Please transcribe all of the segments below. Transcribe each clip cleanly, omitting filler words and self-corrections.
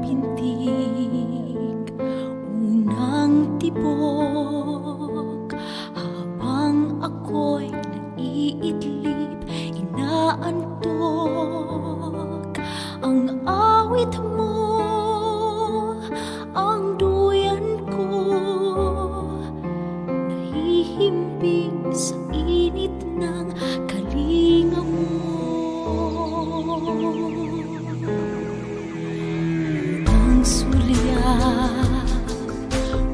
pintig, unang tibok. Habang ako'y naiidlip, inaantok ang awit mo, ang duyan ko, nahihimping sa init ng kalinga mo. Unang sulyap,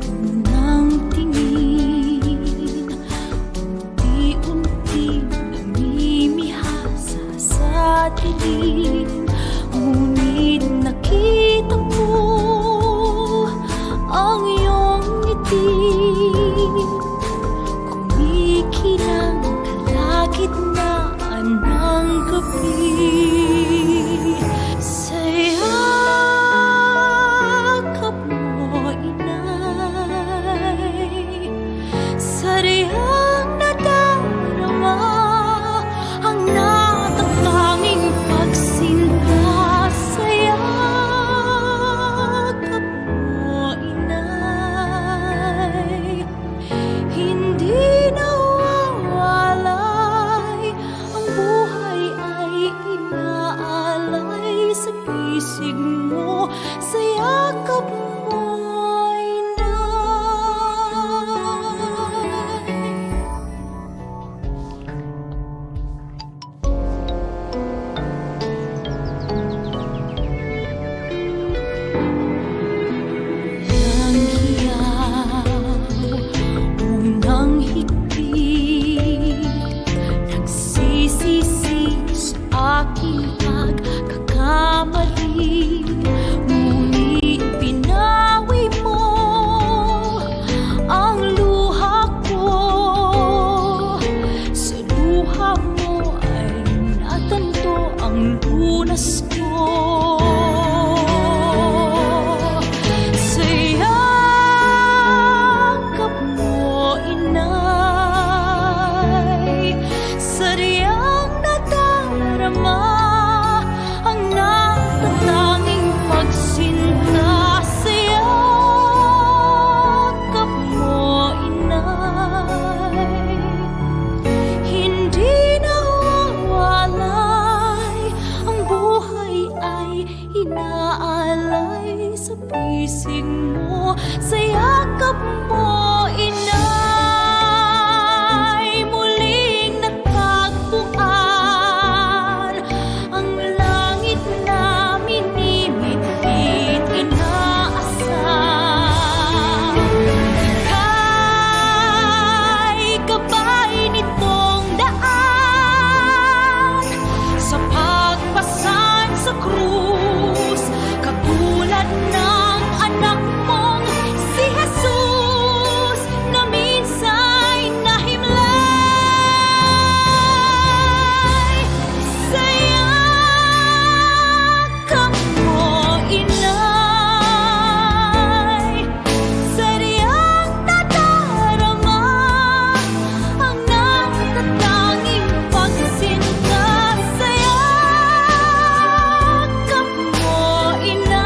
unang tingin, unti-unting namimihasa sa dilim. Ngunit nakita ko ang iyong ngiti, kumikinang kalagitnaan ng gabi. Sa yakap mo, inay, sadyang nadarama ang natatanging pagsinta. Sa yakap mo, inay, hindi nawawalay, ang buhay ay inaalay sa pisig mo. Sa yakap mo, unang hiyaw, unang higpit, nagsisisi sa aking pagkakamali. Ngunit pinawi mo ang luha ko, sa luha mo ay natanto ang lunas ko. Sa yakap mo, inay, sadyang nadarama ang natatanging pagsinta. Sa yakap mo, inay, hindi nawawalay, ang buhay ay inaalay sa pisig mo. Sa yakap mo, inay, muling natagpuan ang langit na minimit-hit inaasam. Ika'y gabay nitong daan sa pagpasan sa krus, katulad ng anak mong si Jesus na minsa'y nahimlay. Sa yakap mo, inay, sadyang nadarama ang natatanging pagsinta. Sa yakap mo, inay,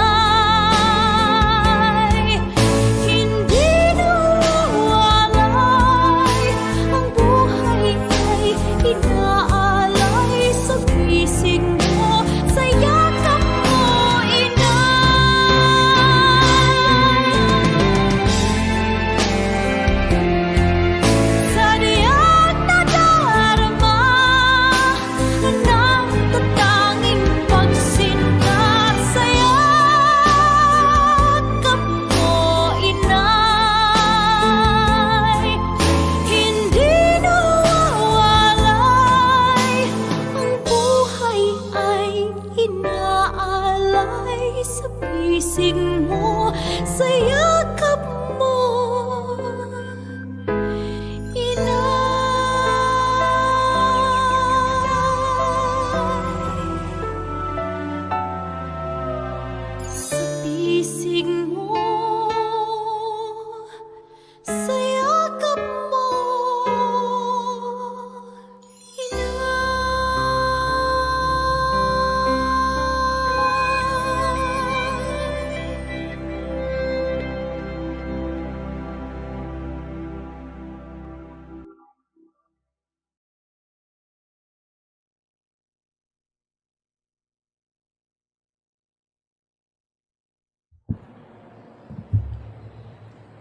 hindi nawawalay, ang buhay ay inaalay sa pisig mo. Sa yakap mo, inay, sadyang nadarama ang natatanging pagsinta. Sa yakap mo, inay, hindi nawawalay, ang buhay ay inaalay sa pisig mo. Sa yakap mo, inay, sa pisig mo, sa yakap mo, inay.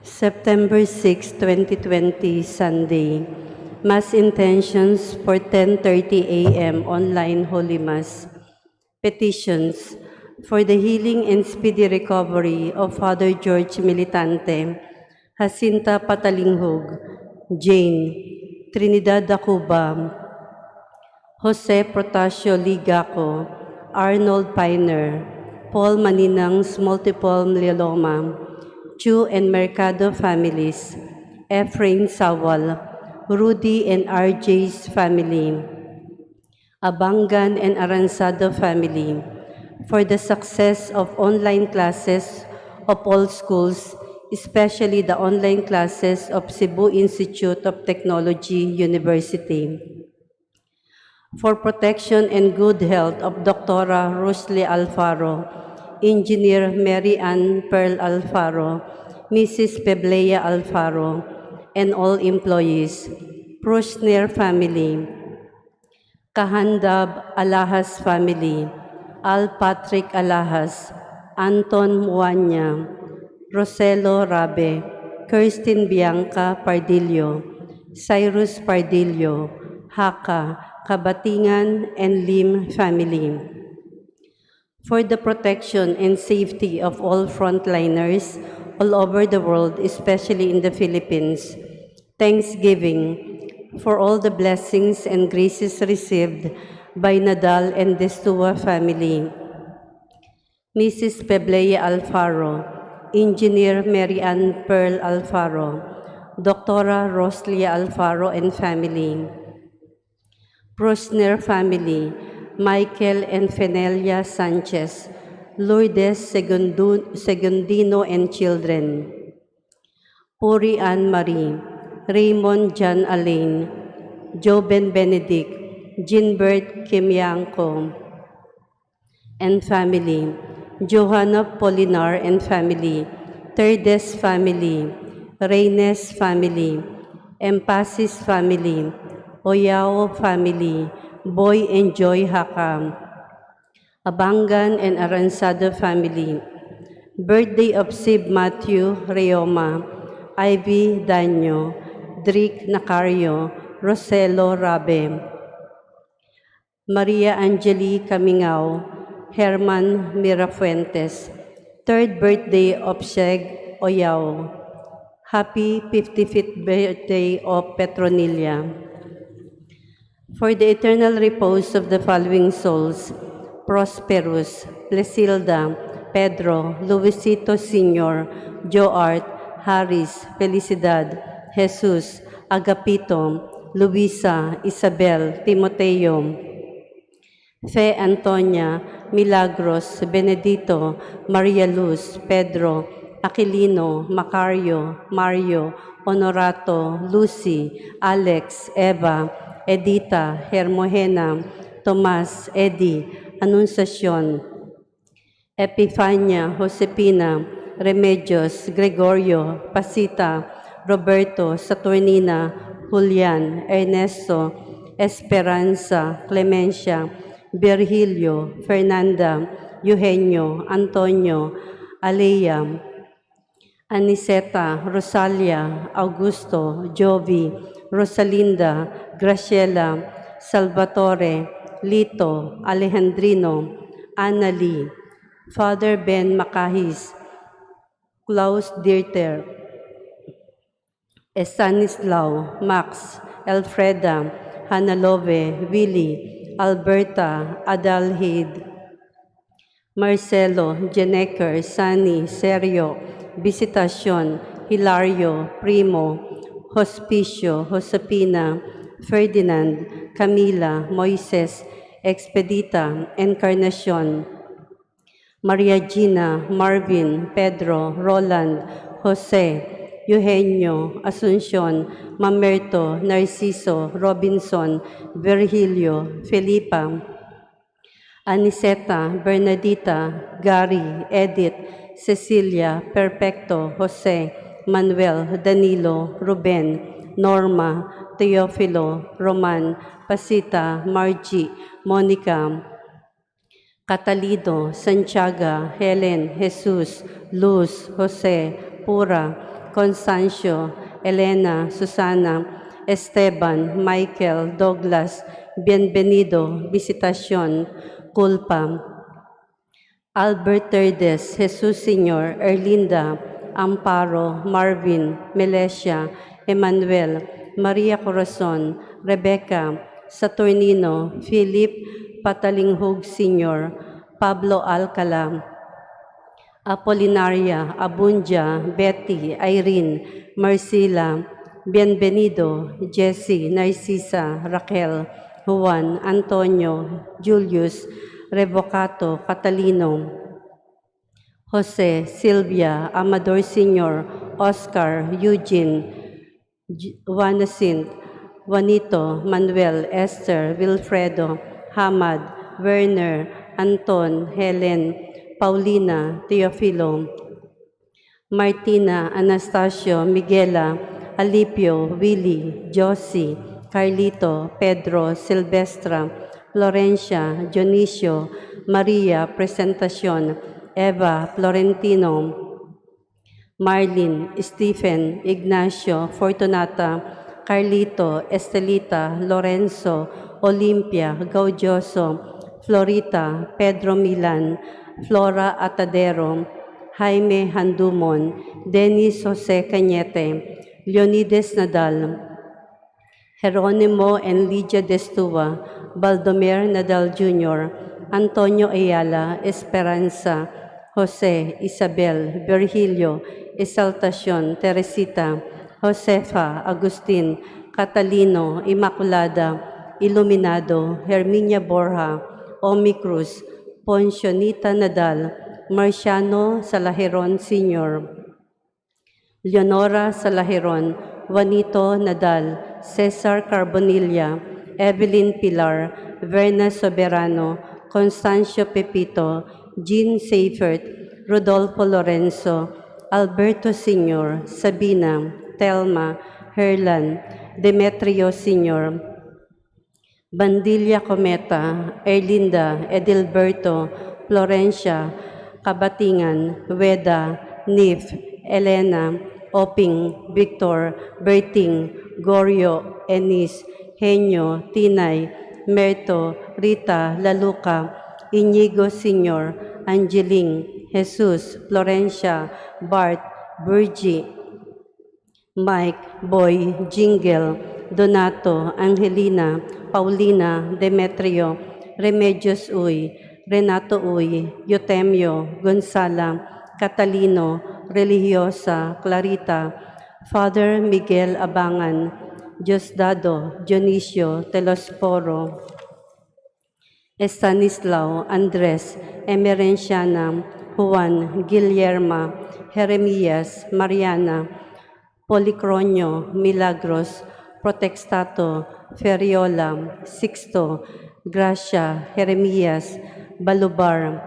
September 6, 2020, Sunday. Mass intentions for 10:30 a.m. online Holy Mass. Petitions for the healing and speedy recovery of Father George Militante, Jacinta Patalinghog, Jane, Trinidad Dacuba, Jose Protasio Ligaco, Arnold Piner, Paul Maninang's multiple myeloma, Chu and Mercado families, Efrain Sawal, Rudy and RJ's family, Abangan and Aransado family, for the success of online classes of all schools, especially the online classes of Cebu Institute of Technology University. For protection and good health of Dr. Rosely Alfaro, Engineer Mary Ann Pearl Alfaro, Mrs. Peblea Alfaro, and all employees, Prusner family, Kahandab Alahas family, Al Patrick Alahas, Anton Muanya, Roselo Rabe, Kirsten Bianca Pardillo, Cyrus Pardillo, Haka, Kabatingan, and Lim family. For the protection and safety of all frontliners all over the world, especially in the Philippines. Thanksgiving for all the blessings and graces received by Nadal and Destua family. Mrs. Peblea Alfaro, Engineer Mary Ann Pearl Alfaro, Dr. Roslia Alfaro and family. Prosner family, Michael and Fenelia Sanchez, Lourdes Segundino and children, Puri Ann Marie, Raymond John Alain, Joben Benedict, Ginbert Kimianco, and family, Johanna Polinar and family, Terdes family, Reynes family, Empasis family, Oyao family, Boy and Joy Hakam, Abangan and Aransado family, birthday of Sib Matthew Reoma, Ivy Danyo, Drick Nacario, Roselo Rabe, Maria Angeli Camingao, Herman Mirafuentes, third birthday of Sheg Oyao, happy 55th birthday of Petronilla. For the eternal repose of the following souls, Prosperous, Plesilda, Pedro, Luisito Sr., Joart, Haris, Felicidad, Jesus, Agapito, Luisa, Isabel, Timoteo, Fe Antonia, Milagros, Benedito, Maria Luz, Pedro, Aquilino, Macario, Mario, Honorato, Lucy, Alex, Eva, Edita, Hermogena, Tomas, Eddie, Anunciacion, Epifania, Josepina, Remedios, Gregorio, Pasita, Roberto, Saturnina, Julian, Ernesto, Esperanza, Clemencia, Virgilio, Fernanda, Eugenio, Antonio, Alea, Aniseta, Rosalia, Augusto, Jovi, Rosalinda, Graciela, Salvatore, Lito, Alejandrino, Annalie, Father Ben Macahis, Klaus Dieter, Estanislao, Max, Elfreda, Hanalove, Willie, Alberta, Adalhid, Marcelo, Jeneker, Sani, Sergio, Visitacion, Hilario, Primo, Hospicio, Josepina, Ferdinand, Camila, Moises, Expedita, Encarnacion, Maria Gina, Marvin, Pedro, Roland, Jose, Eugenio, Asuncion, Mamerto, Narciso, Robinson, Virgilio, Felipa, Aniseta, Bernadita, Gary, Edith, Cecilia, Perfecto, Jose, Manuel, Danilo, Ruben, Norma, Teofilo, Roman, Pasita, Margie, Monica, Catalido, Santiago, Helen, Jesus, Luz, Jose, Pura, Constancio, Elena, Susana, Esteban, Michael, Douglas, Bienvenido, Visitacion, Culpa, Albert Terdes, Jesus Sr., Erlinda, Amparo, Marvin, Melesia, Emmanuel, Maria Corazon, Rebecca, Saturnino, Philip Patalinghug Sr., Pablo Alcala, Apolinaria, Abundia, Betty, Irene, Marcela, Bienvenido, Jessie, Narcisa, Raquel, Juan, Antonio, Julius, Revocato, Catalino, Jose, Silvia, Amador Sr., Oscar, Eugene, Juanacint, Juanito, Manuel, Esther, Wilfredo, Hamad, Werner, Anton, Helen, Paulina, Teofilo, Martina, Anastasio, Miguela, Alipio, Willie, Josie, Carlito, Pedro, Silvestra, Florencia, Dionisio, Maria, Presentacion, Eva, Florentino, Marlene, Stephen, Ignacio, Fortunata, Carlito, Estelita, Lorenzo, Olimpia, Gaudioso, Florita, Pedro Milan, Flora Atadero, Jaime Handumon, Dennis Jose Cañete, Leonides Nadal, Jeronimo and Lydia Destua, Baldomir Nadal Jr., Antonio Ayala, Esperanza, Jose, Isabel, Virgilio, Exaltacion, Teresita, Josefa, Agustin, Catalino, Immaculada, Iluminado, Herminia Borja, Omi Cruz, Poncionita Nadal, Marciano Salajeron Sr., Leonora Salajeron, Juanito Nadal, Cesar Carbonilla, Evelyn Pilar, Verna Soberano, Constancio Pepito, Jean Seifert, Rodolfo Lorenzo, Alberto Sr., Sabina, Telma, Herlan, Demetrio Sr., Bandilla Cometa, Erlinda, Edilberto, Florencia, Kabatingan, Weda, Nif, Elena, Oping, Victor, Berting, Gorio, Enis, Henyo, Tinay, Merto, Rita, Laluca, Inigo Sr., Angeling, Jesus, Florencia, Bart, Virgie, Mike, Boy, Jingle, Donato, Angelina, Paulina, Demetrio, Remedios Uy, Renato Uy, Eutemio, Gonzala, Catalino, Religiosa, Clarita, Father Miguel Abangan, Diosdado, Dionisio, Telosporo, Estanislao, Andres, Emerenciana, Juan, Guillerma, Jeremias, Mariana, Policronio, Milagros, Protextato, Ferriola, Sixto, Gracia, Jeremias, Balubar,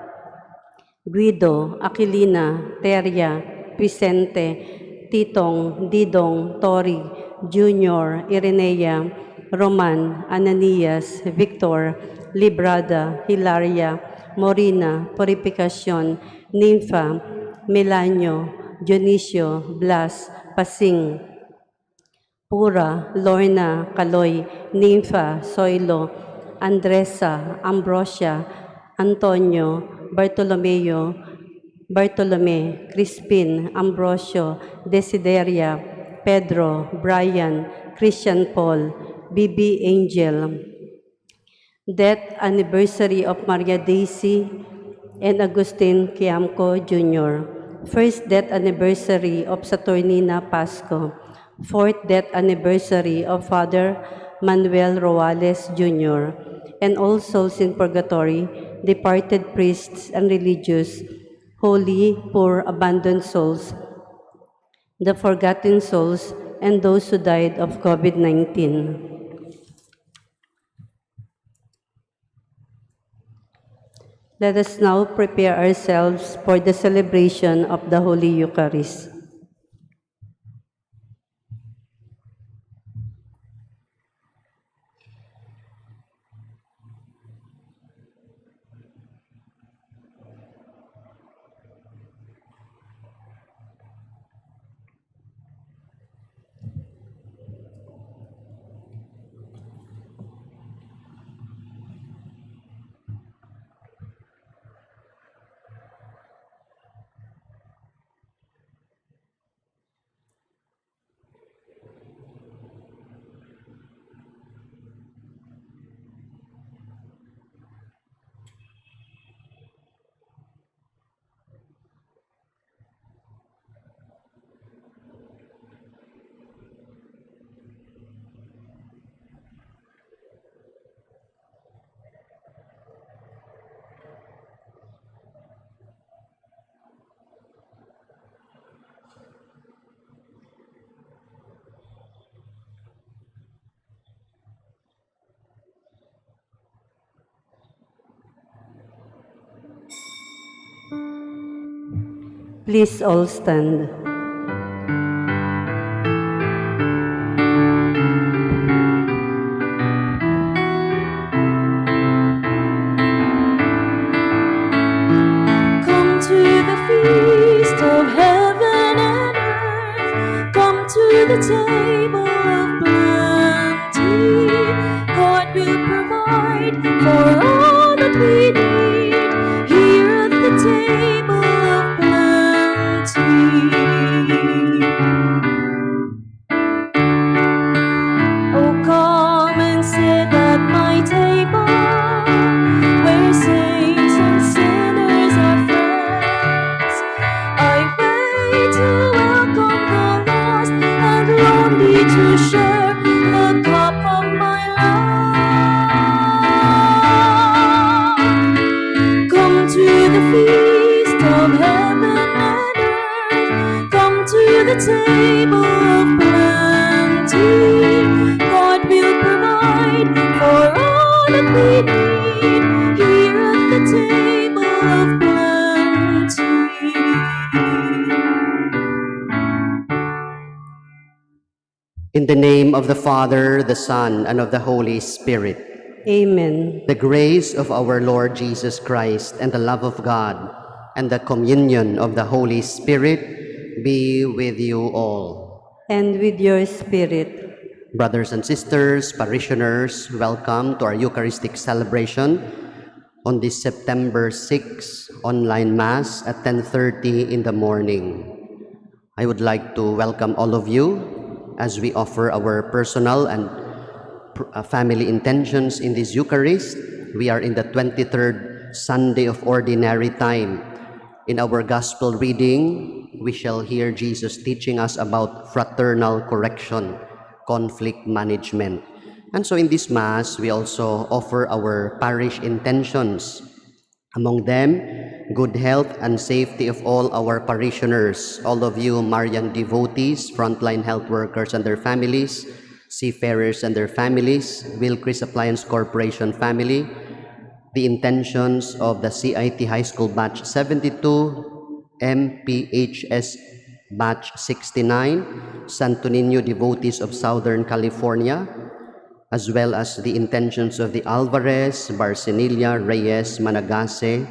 Guido, Aquilina, Teria, Vicente, Titong, Didong, Tori, Junior, Irenea, Roman, Ananias, Victor, Librada, Hilaria, Morina, Purificacion, Nympha, Melanio, Dionisio, Blas, Pasing, Pura, Lorna, Kaloy, Nympha, Soilo, Andresa, Ambrosia, Antonio, Bartolomeo, Bartolome, Crispin, Ambrosio, Desideria, Pedro, Brian, Christian Paul, BB Angel. Death anniversary of Maria Daisy and Agustin Quiamco Jr. First death anniversary of Saturnina Pasco. Fourth death anniversary of Father Manuel Roales Jr. And all souls in purgatory, departed priests and religious, holy, poor, abandoned souls, the forgotten souls, and those who died of COVID-19. Let us now prepare ourselves for the celebration of the Holy Eucharist. Please all stand. Come to the feast of heaven and earth. Come to the table of plenty. God will provide for all that we need here at the table of plenty. Oh, come and sit at my table, where saints and sinners are friends. I wait to welcome the lost and lonely to share the cup of my love. Come to the feast of heaven and earth. Come to the table of plenty. God will provide for all that we need here at the table of plenty. In the name of the Father, the Son, and of the Holy Spirit. Amen. The grace of our Lord Jesus Christ and the love of God and the communion of the Holy Spirit be with you all. And with your spirit. Brothers and sisters, parishioners, welcome to our Eucharistic celebration on this September 6 online Mass at 10:30 in the morning. I would like to welcome all of you as we offer our personal and family intentions in this Eucharist. We are in the 23rd Sunday of Ordinary Time. In our Gospel reading, we shall hear Jesus teaching us about fraternal correction, conflict management. And so in this Mass, we also offer our parish intentions. Among them, good health and safety of all our parishioners, all of you Marian devotees, frontline health workers and their families, seafarers and their families, Wilkris Appliance Corporation family, the intentions of the CIT High School Batch 72, MPHS Batch 69, Santo Niño devotees of Southern California, as well as the intentions of the Alvarez, Barcenilla, Reyes, Managase,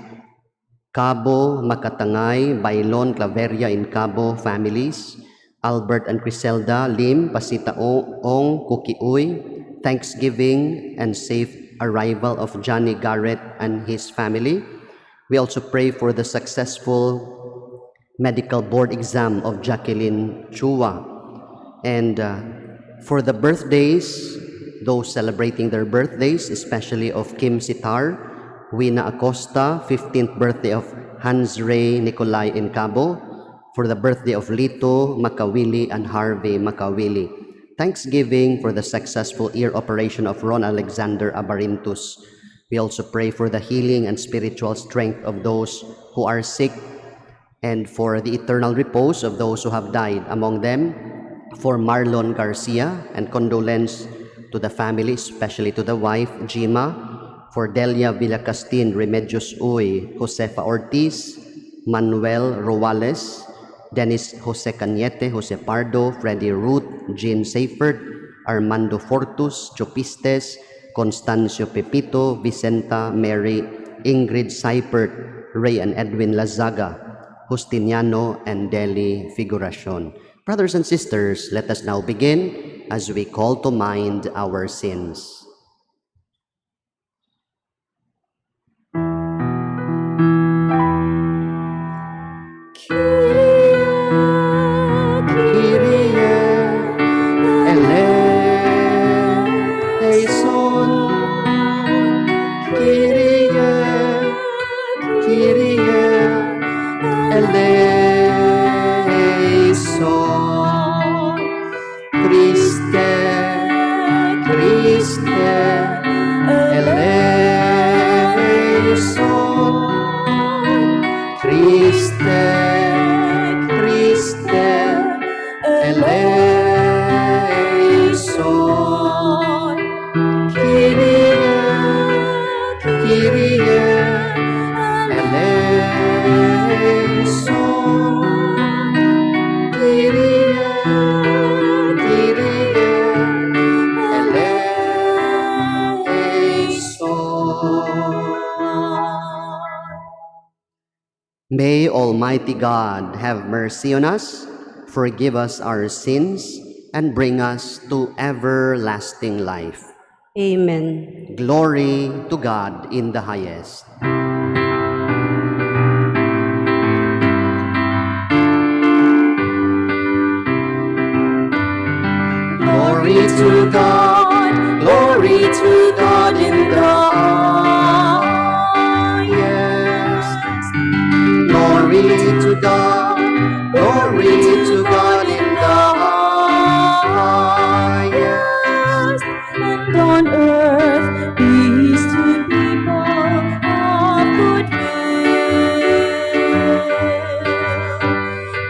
Cabo, Makatangay, Bailon, Claveria in Cabo families, Albert and Criselda, Lim, Pasitaong, Kukiuy, Thanksgiving and safe arrival of Johnny Garrett and his family. We also pray for the successful medical board exam of Jacqueline Chua. And for the birthdays, those celebrating their birthdays, especially of Kim Sitar, Wina Acosta, 15th birthday of Hans Ray Nicolay in Cabo, for the birthday of Lito Makawili and Harvey Makawili. Thanksgiving for the successful ear operation of Ron Alexander Abarintus. We also pray for the healing and spiritual strength of those who are sick and for the eternal repose of those who have died. Among them, for Marlon Garcia, and condolence to the family, especially to the wife, Jima, for Delia Villacastin, Remedios Uy, Josefa Ortiz, Manuel Ruales, Dennis Jose Cañete, Jose Pardo, Freddy Ruth, Jean Seifert, Armando Fortus, Chopistes, Constancio Pepito, Vicenta Mary, Ingrid Seipert, Ray and Edwin Lazaga, Justiniano, and Deli Figuracion. Brothers and sisters, let us now begin as we call to mind our sins. May Almighty God have mercy on us, forgive us our sins, and bring us to everlasting life. Amen. Glory to God in the highest. Glory to God, glory to God in the highest. Glory to God, glory to God in the highest. And on earth peace to people of good will.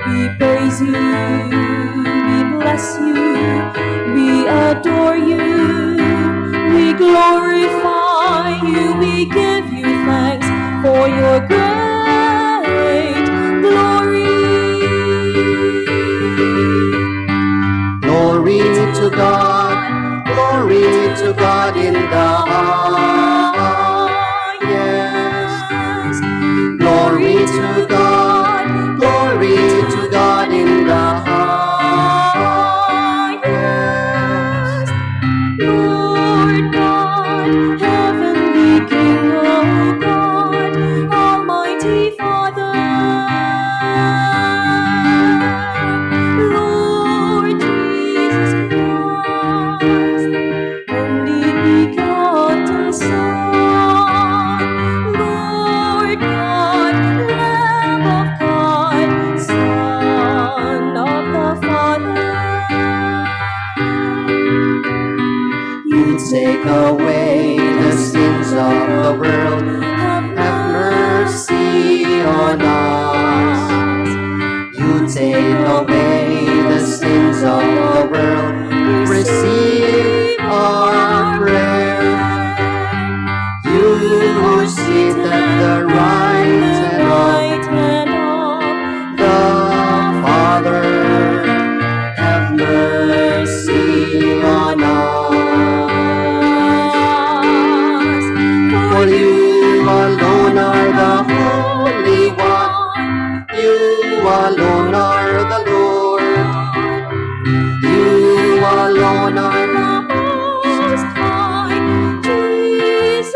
We praise you, we bless you, we adore you, we glorify you, we give you thanks for your great glory. Glory to God, glory to God in the highest. Glory to God, glory to God in the highest. Lord God, heavenly King, O God, Almighty Father, Lord Jesus Christ, only begotten Son, Lord God, Lamb of God, Son of the Father. You take away the sins of the world, Have mercy on us. You take away the sins of the world, receive our prayer. You who sit at the right hand of the Father, have mercy on us. For you alone are the Holy One, you alone are the Lord, you alone are the Most High, Jesus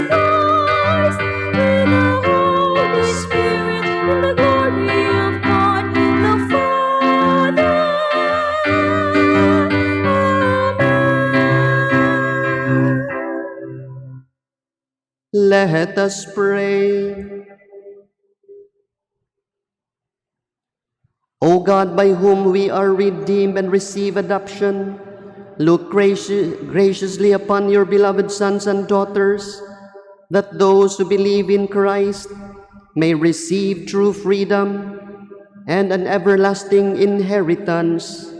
Christ, with the Holy Spirit, in the glory of God the Father. Amen. Let us pray. O God, by whom we are redeemed and receive adoption, look graciously upon your beloved sons and daughters, that those who believe in Christ may receive true freedom and an everlasting inheritance.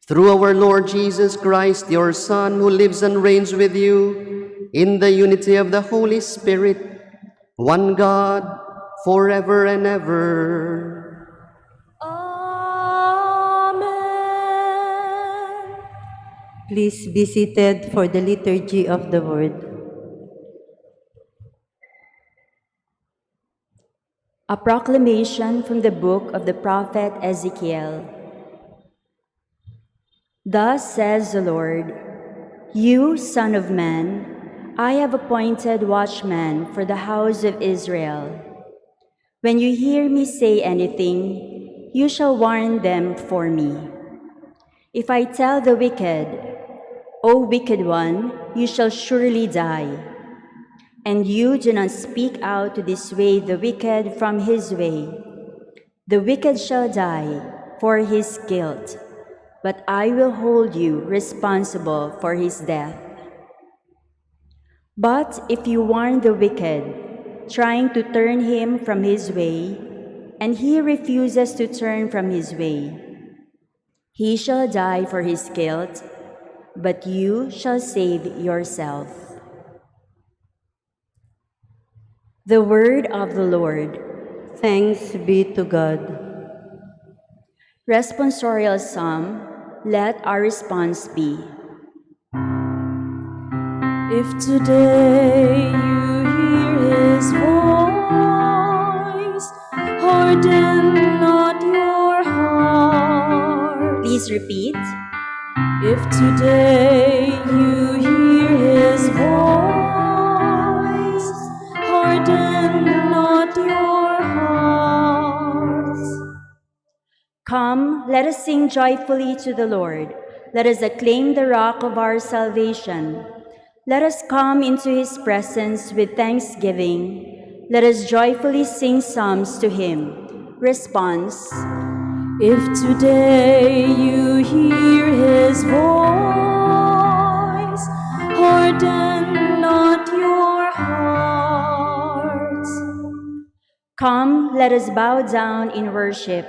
Through our Lord Jesus Christ, your Son, who lives and reigns with you in the unity of the Holy Spirit, one God, forever and ever. Amen. Please be seated for the liturgy of the word. A proclamation from the book of the prophet Ezekiel. Thus says the Lord, You, Son of Man, I have appointed watchmen for the house of Israel. When you hear me say anything, you shall warn them for me. If I tell the wicked, O wicked one, you shall surely die, and you do not speak out to dissuade the wicked from his way, the wicked shall die for his guilt, but I will hold you responsible for his death. But if you warn the wicked, trying to turn him from his way, and he refuses to turn from his way, he shall die for his guilt, but you shall save yourself. The word of the Lord. Thanks be to God. Responsorial Psalm, let our response be. If today you hear his voice, harden not your hearts. Please repeat. If today you hear his voice, harden not your hearts. Come, let us sing joyfully to the Lord. Let us acclaim the rock of our salvation. Let us come into his presence with thanksgiving. Let us joyfully sing psalms to him. Response. If today you hear his voice, harden not your hearts. Come, let us bow down in worship.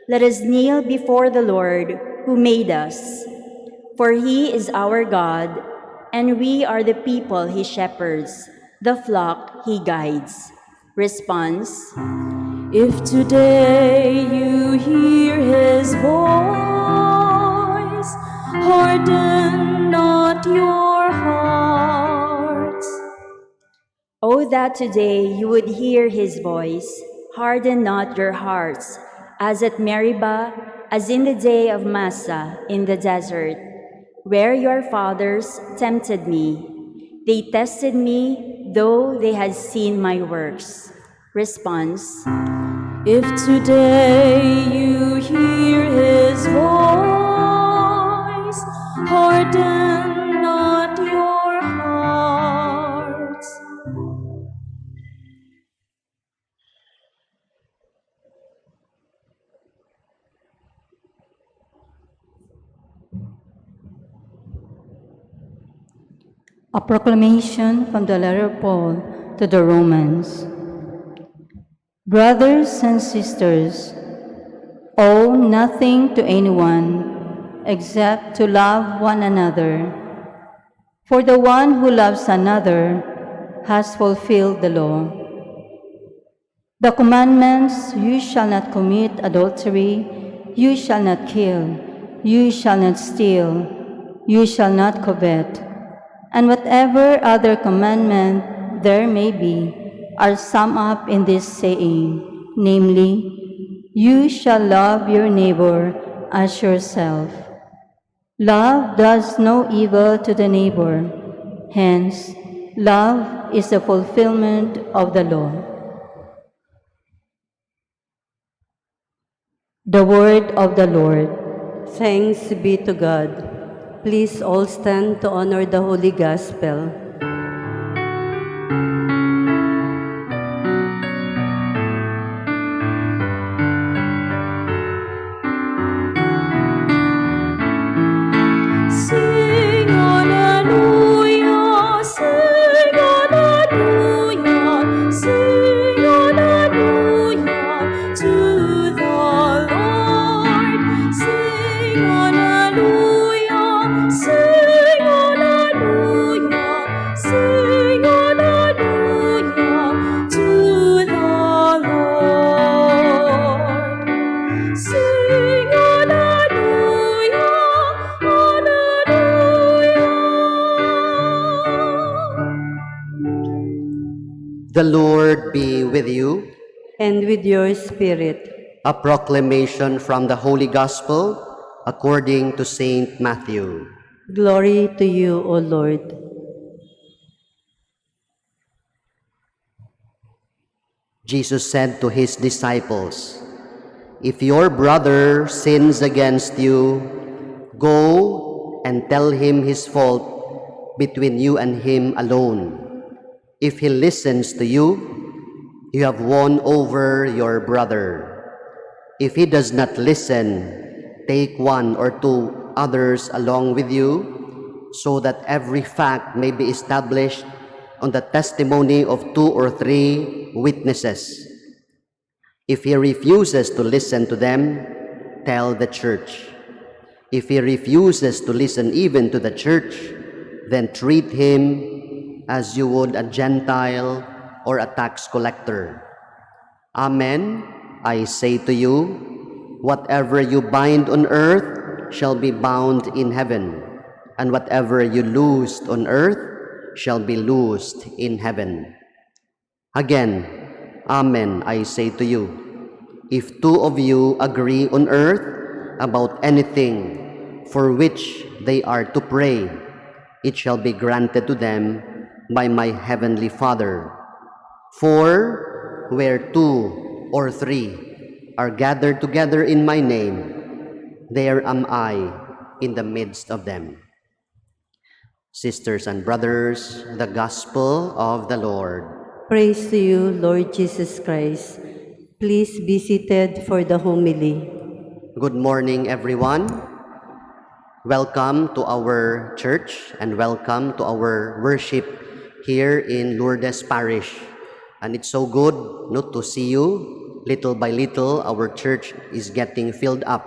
Let us kneel before the Lord who made us. For he is our God, and we are the people he shepherds, the flock he guides. Response. If today you hear his voice, harden not your hearts. Oh, that today you would hear his voice. Harden not your hearts, as at Meribah, as in the day of Massah in the desert, where your fathers tempted me. They tested me, though they had seen my works. Response. If today you hear his voice, harden not your hearts. A proclamation from the letter of Paul to the Romans. Brothers and sisters, owe nothing to anyone except to love one another. For the one who loves another has fulfilled the law. The commandments, you shall not commit adultery, you shall not kill, you shall not steal, you shall not covet, and whatever other commandment there may be are summed up in this saying, namely, you shall love your neighbor as yourself. Love does no evil to the neighbor. Hence, love is the fulfillment of the law. The word of the Lord. Thanks be to God. Please all stand to honor the Holy Gospel. Sing hallelujah, sing hallelujah, sing hallelujah to the Lord. Sing hallelujah, sing hallelujah, sing hallelujah to the Lord. Sing hallelujah, hallelujah. The Lord be with you. And with your spirit. A proclamation from the Holy Gospel according to Saint Matthew. Glory to you, O Lord. Jesus said to his disciples, "If your brother sins against you, go and tell him his fault between you and him alone. If he listens to you, you have won over your brother. If he does not listen, take one or two others along with you, so that every fact may be established on the testimony of 2 or 3 witnesses. If he refuses to listen to them, tell the church. If he refuses to listen even to the church, then treat him as you would a Gentile or a tax collector. Amen, I say to you, whatever you bind on earth shall be bound in heaven, and whatever you loosed on earth shall be loosed in heaven. Again, amen, I say to you, If two of you agree on earth about anything for which they are to pray, it shall be granted to them by my heavenly Father. For where two or three are gathered together in my name, there am I in the midst of them. Sisters and brothers, the Gospel of the Lord. Praise to you, Lord Jesus Christ. Please be seated for the homily. Good morning, everyone. Welcome to our church and welcome to our worship here in Lourdes Parish. And it's so good to see you. Little by little, our church is getting filled up.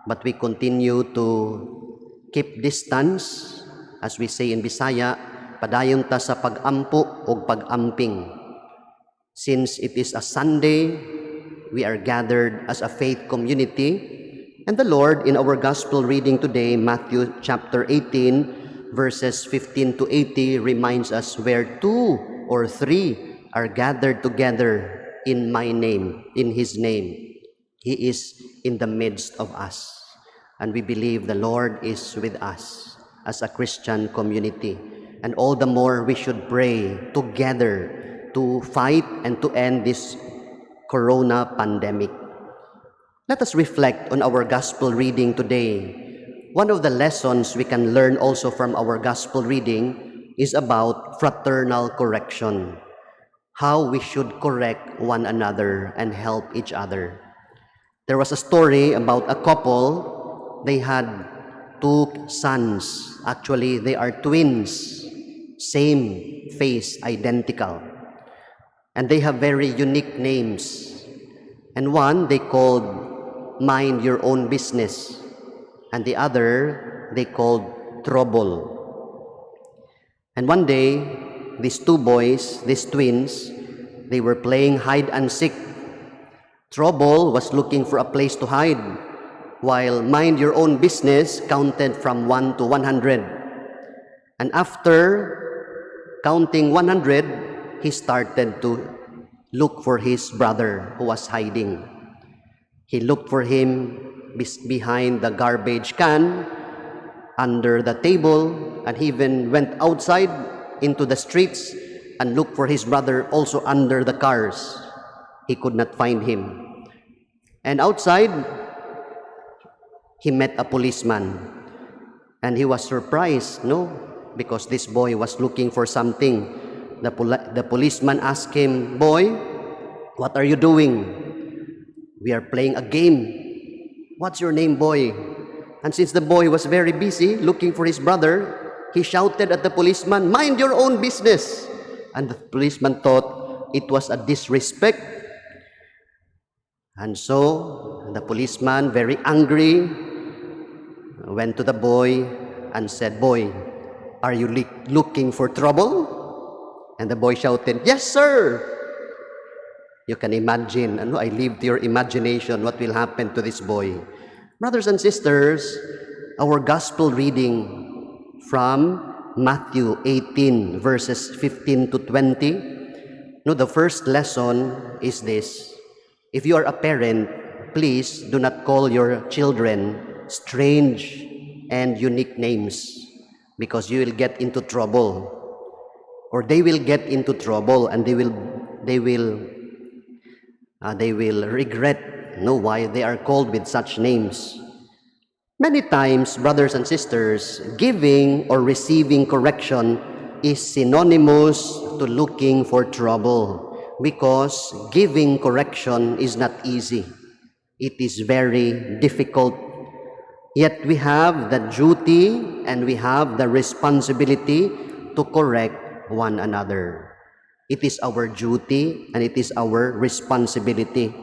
But we continue to keep distance. As we say in Bisaya, padayon ta sa pag-ampo o pag-amping. Since it is a Sunday, we are gathered as a faith community. And the Lord, in our gospel reading today, Matthew chapter 18, verses 15 to 80, reminds us where two or three are gathered together in my name, in His name. He is in the midst of us. And we believe the Lord is with us as a Christian community. And all the more we should pray together to fight and to end this corona pandemic. Let us reflect on our gospel reading today. One of the lessons we can learn also from our gospel reading is about fraternal correction. How we should correct one another and help each other. There was a story about a couple. They had two sons. Actually, they are twins. Same face, identical. And they have very unique names. And one they called Mind Your Own Business. And the other they called Trouble. And one day, these two boys, these twins, they were playing hide and seek. Trouble was looking for a place to hide, while Mind Your Own Business counted from 1 to 100. And after counting 100, he started to look for his brother who was hiding. He looked for him behind the garbage can, under the table, and he even went outside into the streets and looked for his brother also under the cars. He could not find him. And outside, he met a policeman. And he was surprised, because this boy was looking for something. The policeman asked him, "Boy, what are you doing?" "We are playing a game." "What's your name, boy?" And since the boy was very busy looking for his brother, he shouted at the policeman, "Mind your own business." And the policeman thought it was a disrespect. And so the policeman, very angry, went to the boy and said, "Boy, are you looking for trouble?" And the boy shouted, "Yes, sir." You can imagine, I leave to your imagination what will happen to this boy. Brothers and sisters, our gospel reading from Matthew 18, verses 15 to 20. The first lesson is this. If you are a parent, please do not call your children strange and unique names, because you will get into trouble. Or they will get into trouble, and they will regret why they are called with such names. Many times, brothers and sisters, giving or receiving correction is synonymous to looking for trouble, because giving correction is not easy. It is very difficult. Yet we have the duty and we have the responsibility to correct one another. It is our duty and it is our responsibility.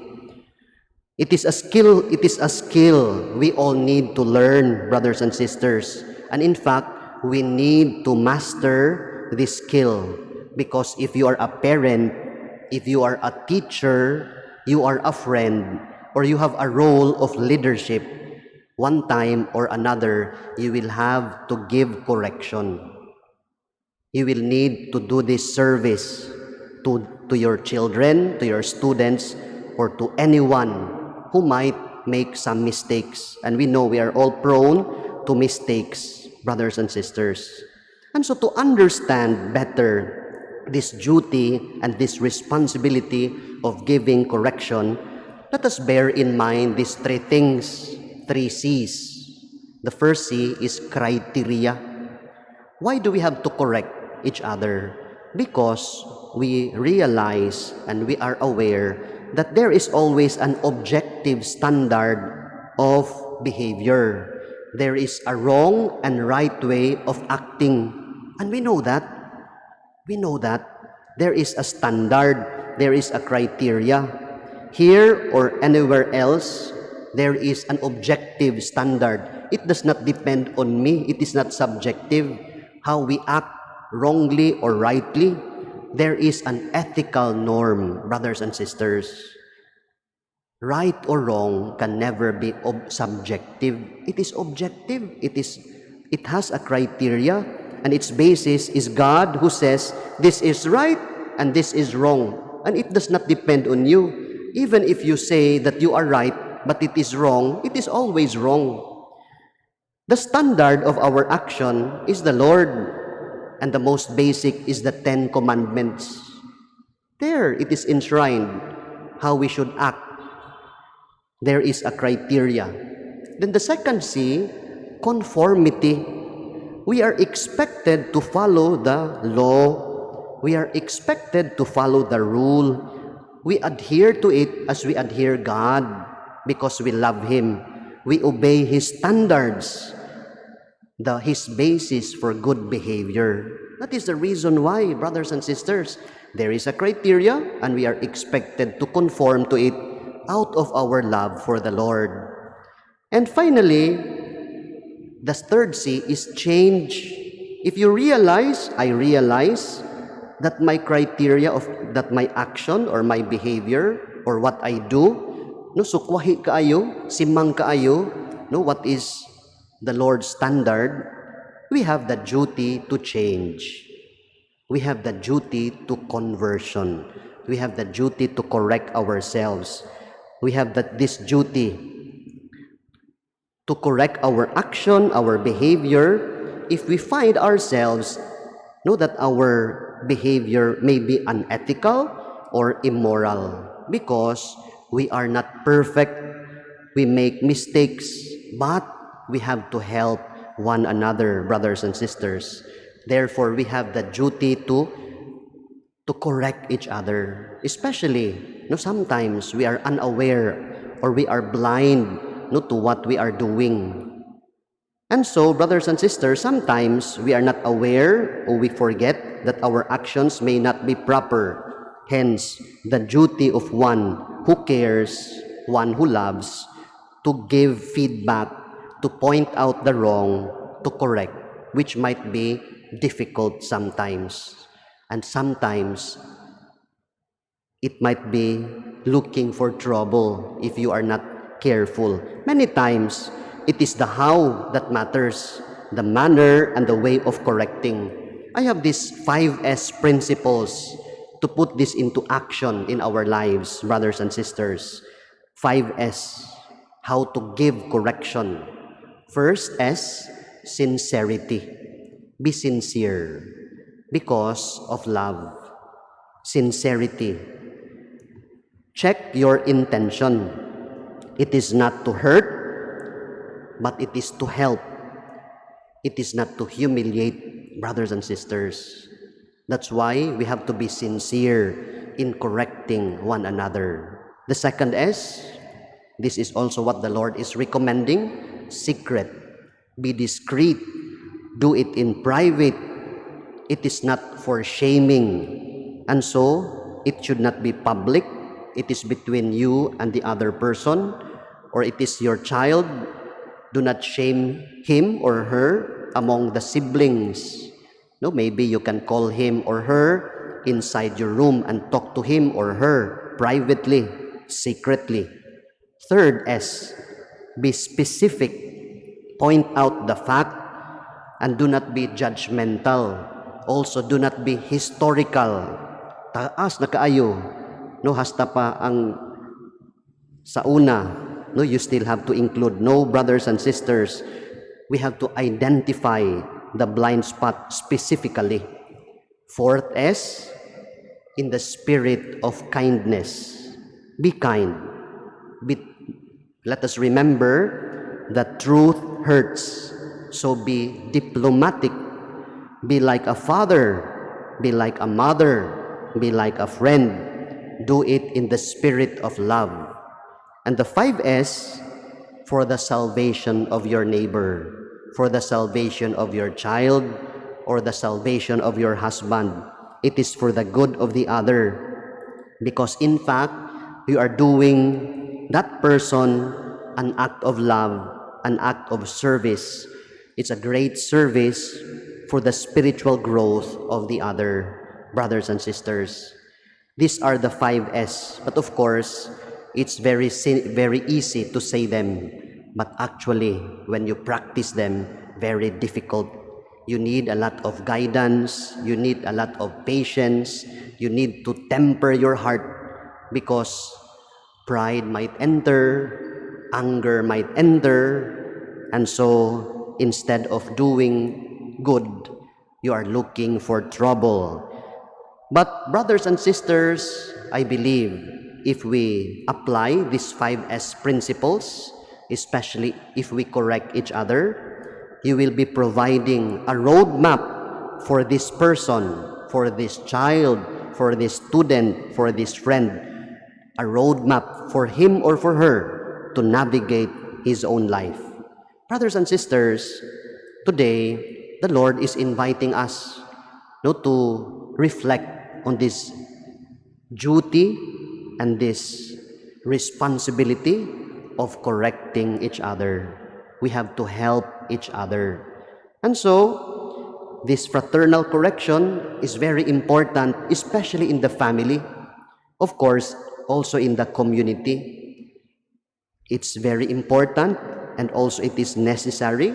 It is a skill we all need to learn, brothers and sisters. And in fact, we need to master this skill, because if you are a parent, if you are a teacher, you are a friend, or you have a role of leadership, one time or another, you will have to give correction. You will need to do this service to your children, to your students, or to anyone who might make some mistakes. And we know we are all prone to mistakes, brothers and sisters. And so to understand better this duty and this responsibility of giving correction, let us bear in mind these three things, three C's. The first C is criteria. Why do we have to correct each other? Because we realize and we are aware that there is always an objective standard of behavior. There is a wrong and right way of acting. And we know that. We know that. There is a standard. There is a criteria. Here or anywhere else, there is an objective standard. It does not depend on me. It is not subjective. How we act wrongly or rightly, there is an ethical norm, brothers and sisters. Right or wrong can never be subjective. It is objective. It has a criteria, and its basis is God, who says this is right and this is wrong. And it does not depend on you. Even if you say that you are right, but it is wrong, it is always wrong. The standard of our action is the Lord. And the most basic is the 10 Commandments. There, it is enshrined how we should act. There is a criteria. Then the second C, conformity. We are expected to follow the law. We are expected to follow the rule. We adhere to it as we adhere God because we love Him. We obey His standards. His basis for good behavior. That is the reason why, brothers and sisters, there is a criteria and we are expected to conform to it out of our love for the Lord. And finally, the third C is change. If you realize, I realize that my criteria that my action or my behavior or what I do, no, sukwahi kaayo, simang kaayo, no, what is the Lord's standard, we have the duty to change. We have the duty to conversion. We have the duty to correct ourselves. We have this duty to correct our action, our behavior, if we find ourselves, know that our behavior may be unethical or immoral because we are not perfect. We make mistakes, but we have to help one another, brothers and sisters. Therefore, we have the duty to correct each other. Especially, sometimes we are unaware or we are blind to what we are doing. And so, brothers and sisters, sometimes we are not aware or we forget that our actions may not be proper. Hence, the duty of one who cares, one who loves, to give feedback, to point out the wrong, to correct, which might be difficult sometimes. And sometimes, it might be looking for trouble if you are not careful. Many times, it is the how that matters, the manner and the way of correcting. I have these 5S principles to put this into action in our lives, brothers and sisters. 5S, how to give correction. First S, sincerity. Be sincere because of love. Sincerity. Check your intention. It is not to hurt, but it is to help. It is not to humiliate, brothers and sisters. That's why we have to be sincere in correcting one another. The second S, this is also what the Lord is recommending, secret. Be discreet. Do it in private. It is not for shaming. And so, it should not be public. It is between you and the other person, or it is your child. Do not shame him or her among the siblings. No, maybe you can call him or her inside your room and talk to him or her privately, secretly. Third S, be specific. Point out the fact and do not be judgmental. Also, do not be historical. Taas na kaayo. No, hasta pa ang Sa una, no, you still have to include, no, brothers and sisters, we have to identify the blind spot specifically. Fourth S, in the spirit of kindness. Be kind. Let us remember that truth hurts. So be diplomatic. Be like a father. Be like a mother. Be like a friend. Do it in the spirit of love. And the 5S, for the salvation of your neighbor, for the salvation of your child, or the salvation of your husband. It is for the good of the other. Because in fact, you are doing that person an act of love, an act of service. It's a great service for the spiritual growth of the other brothers and sisters. These are the 5S, but of course, it's very easy to say them, but actually, when you practice them, very difficult. You need a lot of guidance, you need a lot of patience, you need to temper your heart because pride might enter, anger might enter, and so instead of doing good, you are looking for trouble. But brothers and sisters, I believe if we apply these 5S principles, especially if we correct each other, you will be providing a roadmap for this person, for this child, for this student, for this friend, a roadmap for him or for her to navigate his own life. Brothers and sisters, today, the Lord is inviting us to reflect on this duty and this responsibility of correcting each other. We have to help each other. And so, this fraternal correction is very important, especially in the family. Of course, also in the community. It's very important and also it is necessary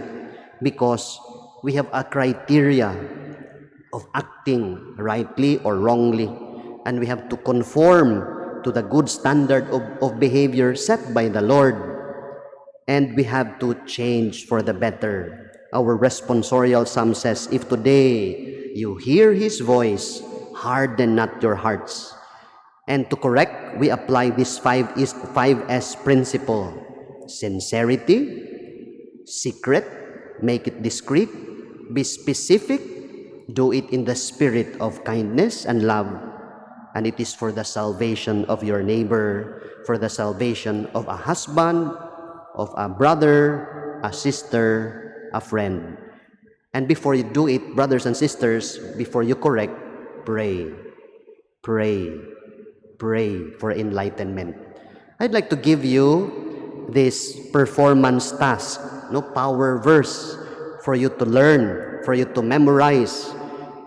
because we have a criteria of acting rightly or wrongly, and we have to conform to the good standard of behavior set by the Lord. And we have to change for the better. Our responsorial psalm says, if today you hear His voice, harden not your hearts. And to correct, we apply this 5S principle. Sincerity, secret, make it discreet, be specific, do it in the spirit of kindness and love. And it is for the salvation of your neighbor, for the salvation of a husband, of a brother, a sister, a friend. And before you do it, brothers and sisters, before you correct, pray. Pray. Pray for enlightenment. I'd like to give you this performance task, power verse for you to learn, for you to memorize.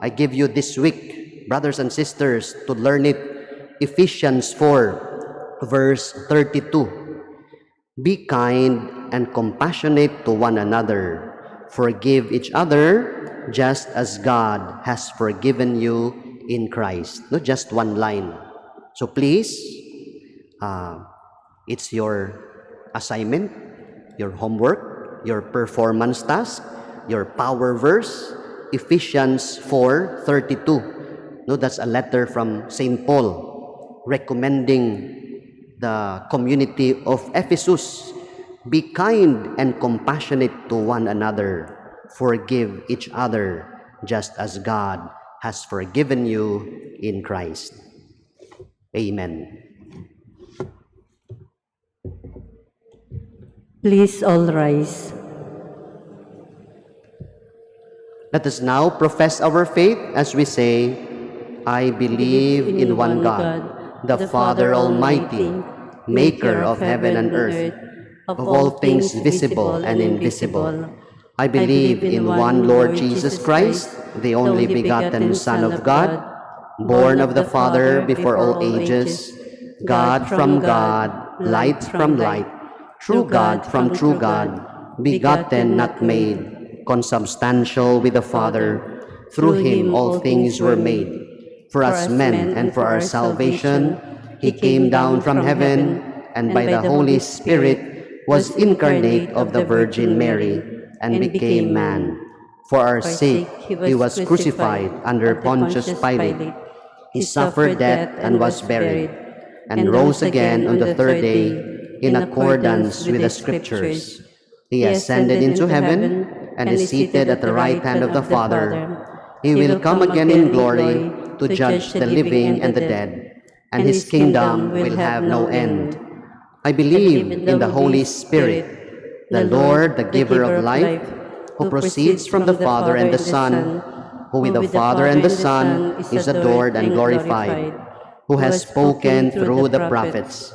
I give you this week, brothers and sisters, to learn it. Ephesians 4, verse 32. Be kind and compassionate to one another. Forgive each other just as God has forgiven you in Christ. Not just one line. So please, it's your assignment, your homework, your performance task, your power verse, Ephesians 4:32. That's a letter from St. Paul recommending the community of Ephesus. Be kind and compassionate to one another. Forgive each other just as God has forgiven you in Christ. Amen. Please all rise. Let us now profess our faith as we say, I believe in one God, the Father Almighty, maker of heaven and earth, of all things visible and invisible. I believe in one Lord Jesus Christ, the only begotten Son of God, born of the Father before all ages, God from God, light from light, true God from true God, begotten, not made, consubstantial with the Father. Through Him all things were made. For us men and for our salvation, He came down from heaven and by the Holy Spirit was incarnate of the Virgin Mary and became man. For our sake he was crucified under Pontius Pilate. He suffered death and was buried, and rose again on the third day in accordance with the Scriptures. He ascended into heaven and is seated at the right hand of the Father. He will come again in glory to judge the living and the dead, and his kingdom will have no end. I believe in the Holy Spirit, the Lord, the giver of life, who proceeds from the Father and the Son, who with the Father and the Son is adored and glorified, who has spoken through the prophets.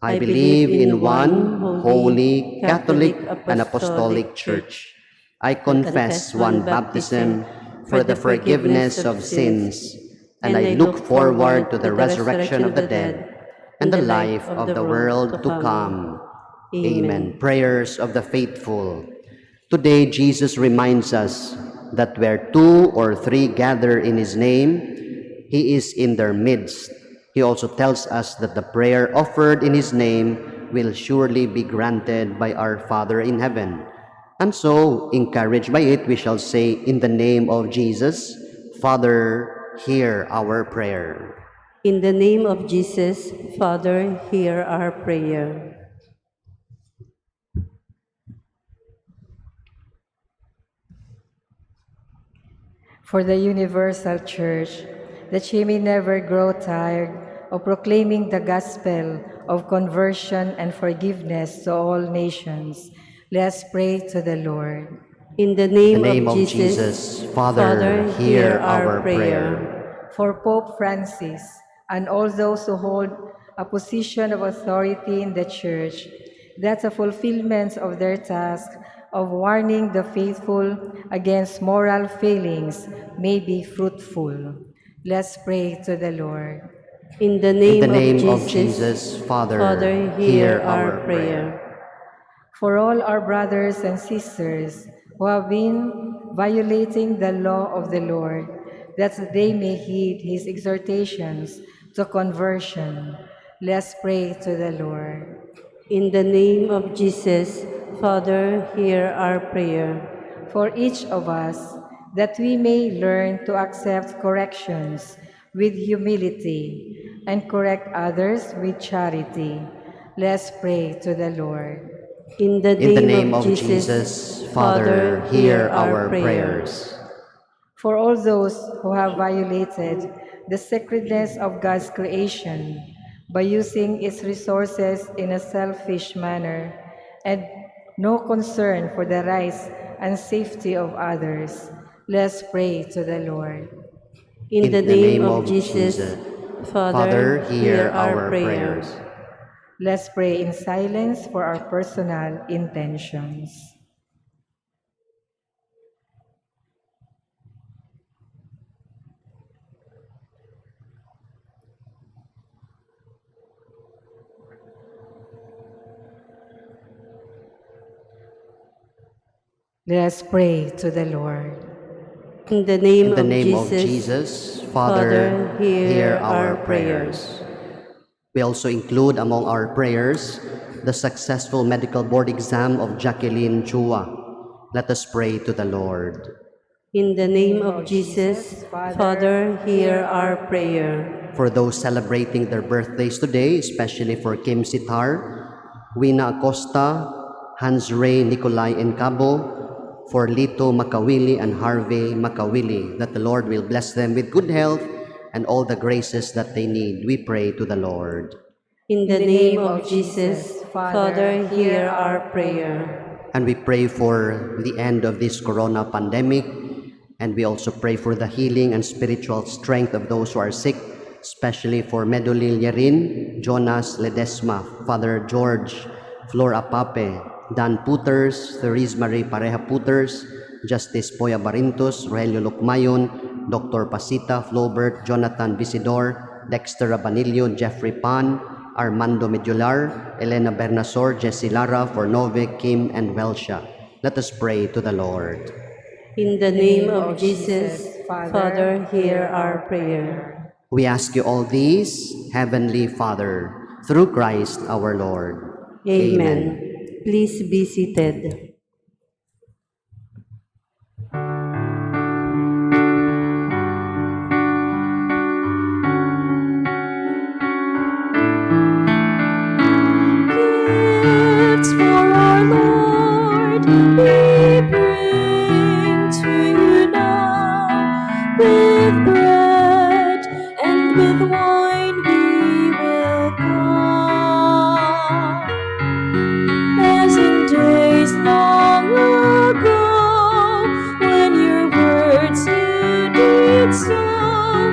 I believe in one holy, Catholic, and Apostolic Church. I confess one baptism for the forgiveness of sins, and I look forward to the resurrection of the dead and the life of the world to come. Amen. Prayers of the faithful. Today, Jesus reminds us that where two or three gather in His name, He is in their midst. He also tells us that the prayer offered in His name will surely be granted by our Father in heaven. And so, encouraged by it, we shall say, in the name of Jesus, Father, hear our prayer. In the name of Jesus, Father, hear our prayer. For the universal church, that she may never grow tired of proclaiming the gospel of conversion and forgiveness to all nations, let's pray to the Lord. In the In name, the name of Jesus, Father, hear our prayer. For Pope Francis and all those who hold a position of authority in the Church, that the fulfillment of their task of warning the faithful against moral failings may be fruitful. Let's pray to the Lord. In the In name, the name of of Jesus, Jesus, Father, hear our prayer. For all our brothers and sisters who have been violating the law of the Lord, that they may heed His exhortations to conversion, let's pray to the Lord. In the name of Jesus, Father, hear our prayer. For each of us, that we may learn to accept corrections with humility and correct others with charity, let's pray to the Lord. In the in the name, name of Jesus, Father, hear our prayers. For all those who have violated the sacredness of God's creation by using its resources in a selfish manner and no concern for the rights and safety of others, let's pray to the Lord. In the name of Jesus, Father, hear our prayer. prayers. Let's pray in silence for our personal intentions. Let's pray to the Lord. In the name, In the of, name Jesus, of Jesus, Father, hear our prayers. prayers. We also include among our prayers the successful medical board exam of Jacqueline Chua. Let us pray to the Lord. In the name of Jesus, Father, hear our prayer. For those celebrating their birthdays today, especially for Kim Sitar, Wina Acosta, Hans Ray Nicolay Encabo, for Lito Makawili and Harvey Makawili, that the Lord will bless them with good health and all the graces that they need. We pray to the Lord. In the name of Jesus, Father, hear our prayer. And we pray for the end of this corona pandemic, and we also pray for the healing and spiritual strength of those who are sick, especially for Medulil Yerin, Jonas Ledesma, Father George, Flor Apape, Dan Puters, Therese Marie Pareja Puters, Justice Poya Barintos, Rogelio Lucmayon, Dr. Pasita Flaubert, Jonathan Visidor, Dexter Rabanillo, Jeffrey Pan, Armando Medular, Elena Bernasor, Jessie Lara, Fornove, Kim, and Welsha. Let us pray to the Lord. In the name of Jesus, Father, hear our prayer. We ask you all these, Heavenly Father, through Christ our Lord. Amen. Please be seated. Gifts for our Lord we bring to you now. With bread and with wine we will come. As in days long ago, when your words you did sow,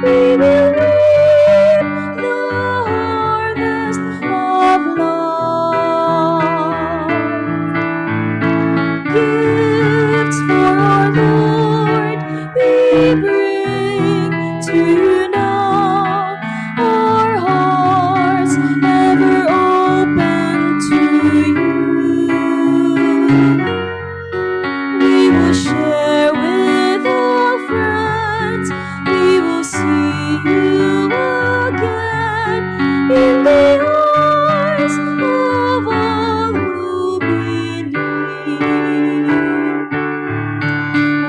we will reap the harvest of love. Gifts for our Lord we bring to you now, our hearts ever open to you. We will share with all friends, we will see you again in the eyes of all who believe.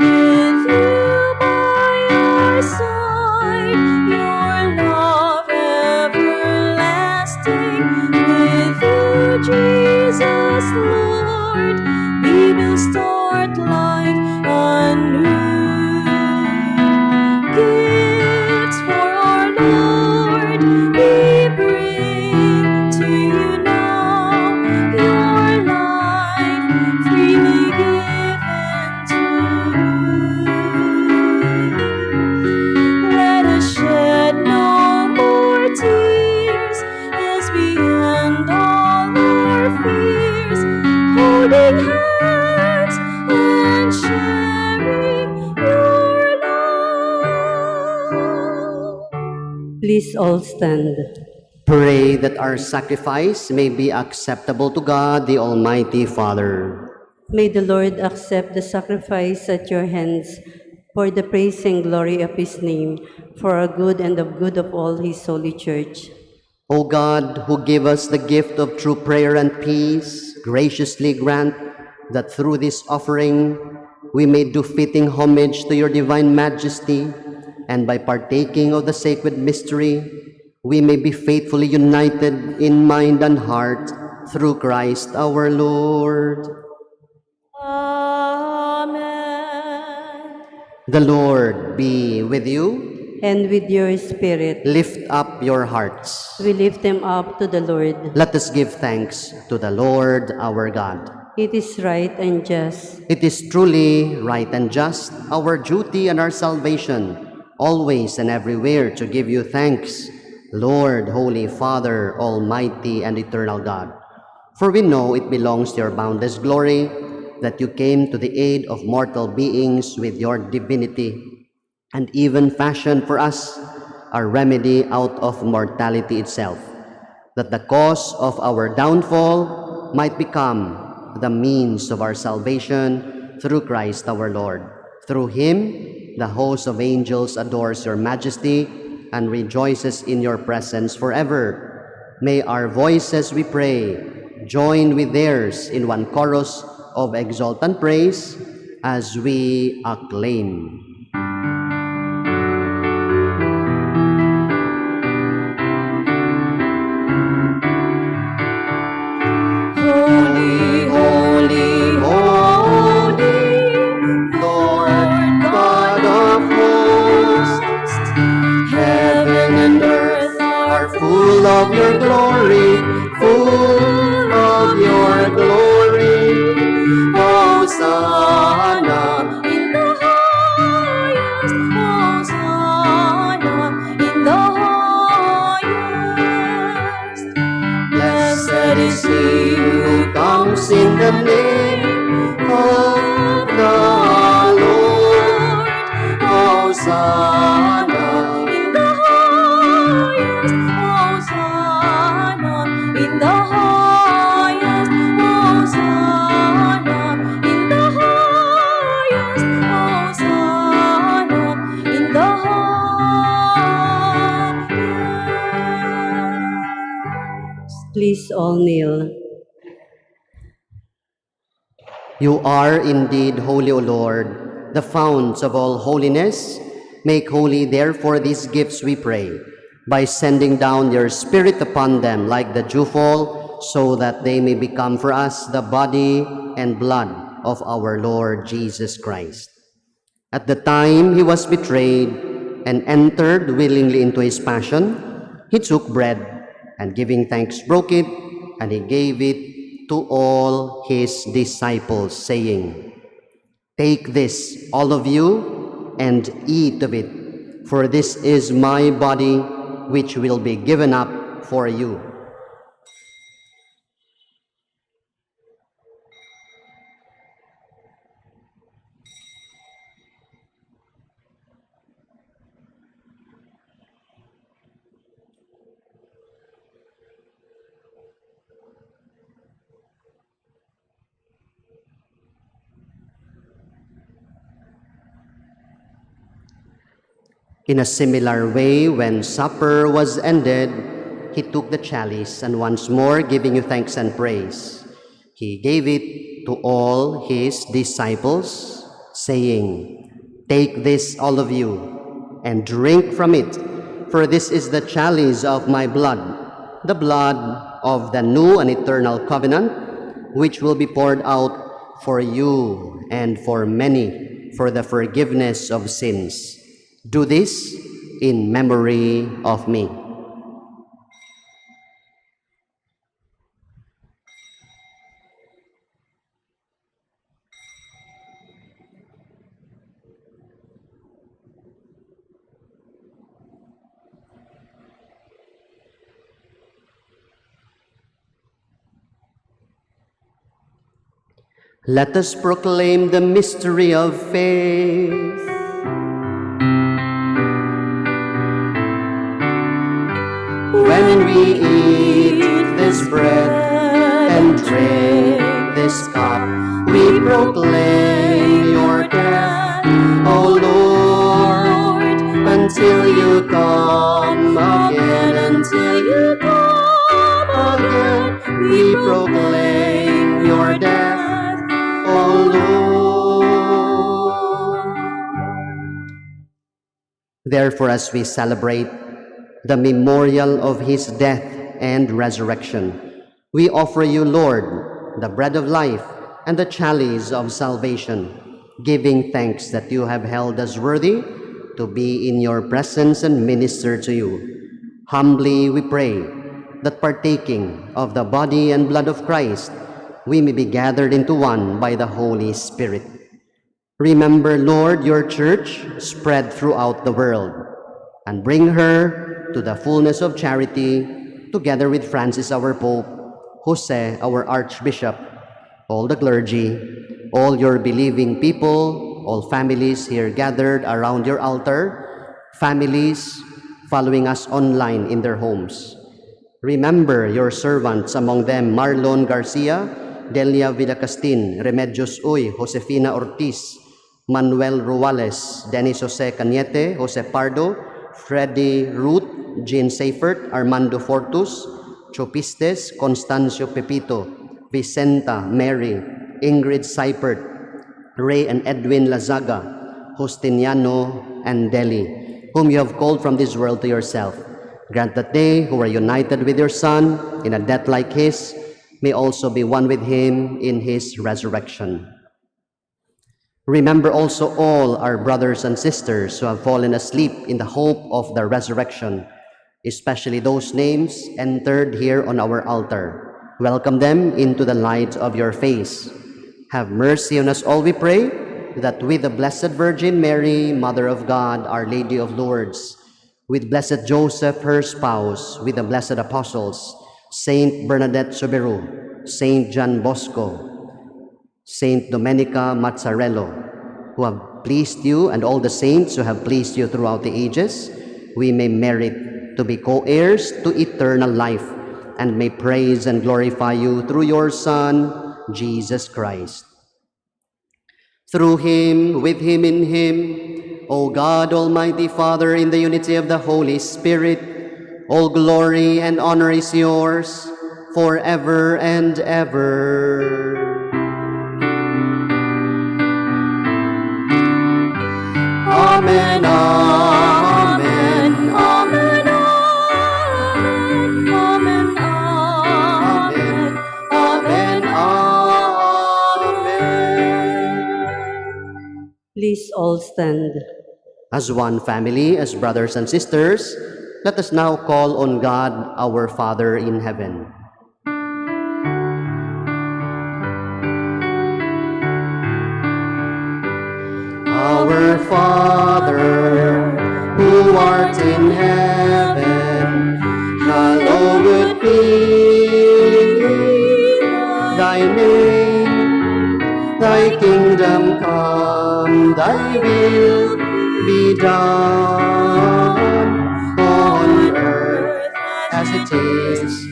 With you by our side, your love everlasting. With you, Jesus Lord, we will start life anew. Gifts for our Lord we bring to you now, your life freely given to you. Let us shed no more tears as we end all our fears, holding hands and sharing your love. Please all stand. Pray that our sacrifice may be acceptable to God, the Almighty Father. May the Lord accept the sacrifice at your hands for the praise and glory of his name, for our good and the good of all his holy church. O God, who give us the gift of true prayer and peace, graciously grant that through this offering we may do fitting homage to your divine majesty, and by partaking of the sacred mystery, we may be faithfully united in mind and heart through Christ our Lord. Amen. The Lord be with you. And with your spirit, Lift up your hearts. we lift them up to the Lord. Let us give thanks to the Lord our God. It is right and just, It is truly right and just, our duty and our salvation, always and everywhere to give you thanks, Lord, Holy Father, Almighty and Eternal God. For we know it belongs to your boundless glory that you came to the aid of mortal beings with your divinity, and even fashioned for us a remedy out of mortality itself, that the cause of our downfall might become the means of our salvation through Christ our Lord. Through him, the host of angels adores your majesty and rejoices in your presence forever. May our voices, we pray, join with theirs in one chorus of exultant praise as we acclaim. Holy, holy, holy, Lord God of hosts, heaven and earth are Full of your glory, full of your glory. Hosanna in the highest, Hosanna in the highest. Blessed is he who comes in the name of the Lord. Hosanna in the highest, Hosanna in the highest, Hosanna in the highest, Hosanna in the highest. all kneel. You are indeed holy, O Lord, the fount of all holiness. Make holy, therefore, these gifts, we pray, by sending down your Spirit upon them like the dewfall, so that they may become for us the body and blood of our Lord Jesus Christ. At the time he was betrayed and entered willingly into his passion, he took bread and giving thanks broke it, and he gave it to all his disciples, saying, "Take this, all of you, and eat of it, for this is my body, which will be given up for you." In a similar way, when supper was ended, he took the chalice, and once more giving you thanks and praise, he gave it to all his disciples, saying, "Take this, all of you, and drink from it, for this is the chalice of my blood, the blood of the new and eternal covenant, which will be poured out for you and for many for the forgiveness of sins. Do this in memory of me." Let us proclaim the mystery of faith. When we eat this bread and drink this cup, we proclaim your death, O Lord, until you come again. Until you come again, we proclaim your death, O Lord. Therefore, as we celebrate the memorial of his death and resurrection, we offer you, Lord, the bread of life and the chalice of salvation, giving thanks that you have held us worthy to be in your presence and minister to you. Humbly we pray that partaking of the body and blood of Christ, we may be gathered into one by the Holy Spirit. Remember, Lord, your church spread throughout the world, and bring her to the fullness of charity, together with Francis our Pope, Jose our Archbishop, all the clergy, all your believing people, all families here gathered around your altar, families following us online in their homes. Remember your servants, among them Marlon Garcia, Delia Villacastin, Remedios Uy, Josefina Ortiz, Manuel Ruales, Dennis Jose Cañete, Jose Pardo, Freddy Ruth, Jean Seifert, Armando Fortus, Chopistes, Constancio Pepito, Vicenta Mary, Ingrid Seipert, Ray and Edwin Lazaga, Justiniano and Deli, whom you have called from this world to yourself. Grant that they who are united with your Son in a death like his may also be one with him in his resurrection. Remember also all our brothers and sisters who have fallen asleep in the hope of the resurrection, especially those names entered here on our altar. Welcome them into the light of your face. Have mercy on us all, we pray, that with the Blessed Virgin Mary, Mother of God, Our Lady of Lourdes, with Blessed Joseph, her spouse, with the blessed apostles, Saint Bernadette Soberu, Saint John Bosco, Saint Domenica Mazzarello, who have pleased you, and all the saints who have pleased you throughout the ages, we may merit to be co-heirs to eternal life, and may praise and glorify you through your Son, Jesus Christ. Through him, with him, in him, O God, Almighty Father, in the unity of the Holy Spirit, all glory and honor is yours forever and ever. Amen, amen, Amen, amen, amen, amen, amen. Please all stand. As one family, as brothers and sisters, let us now call on God, our Father in heaven. Our Father, who art in heaven, hallowed be thy name. Thy kingdom come, thy will be done on earth as it is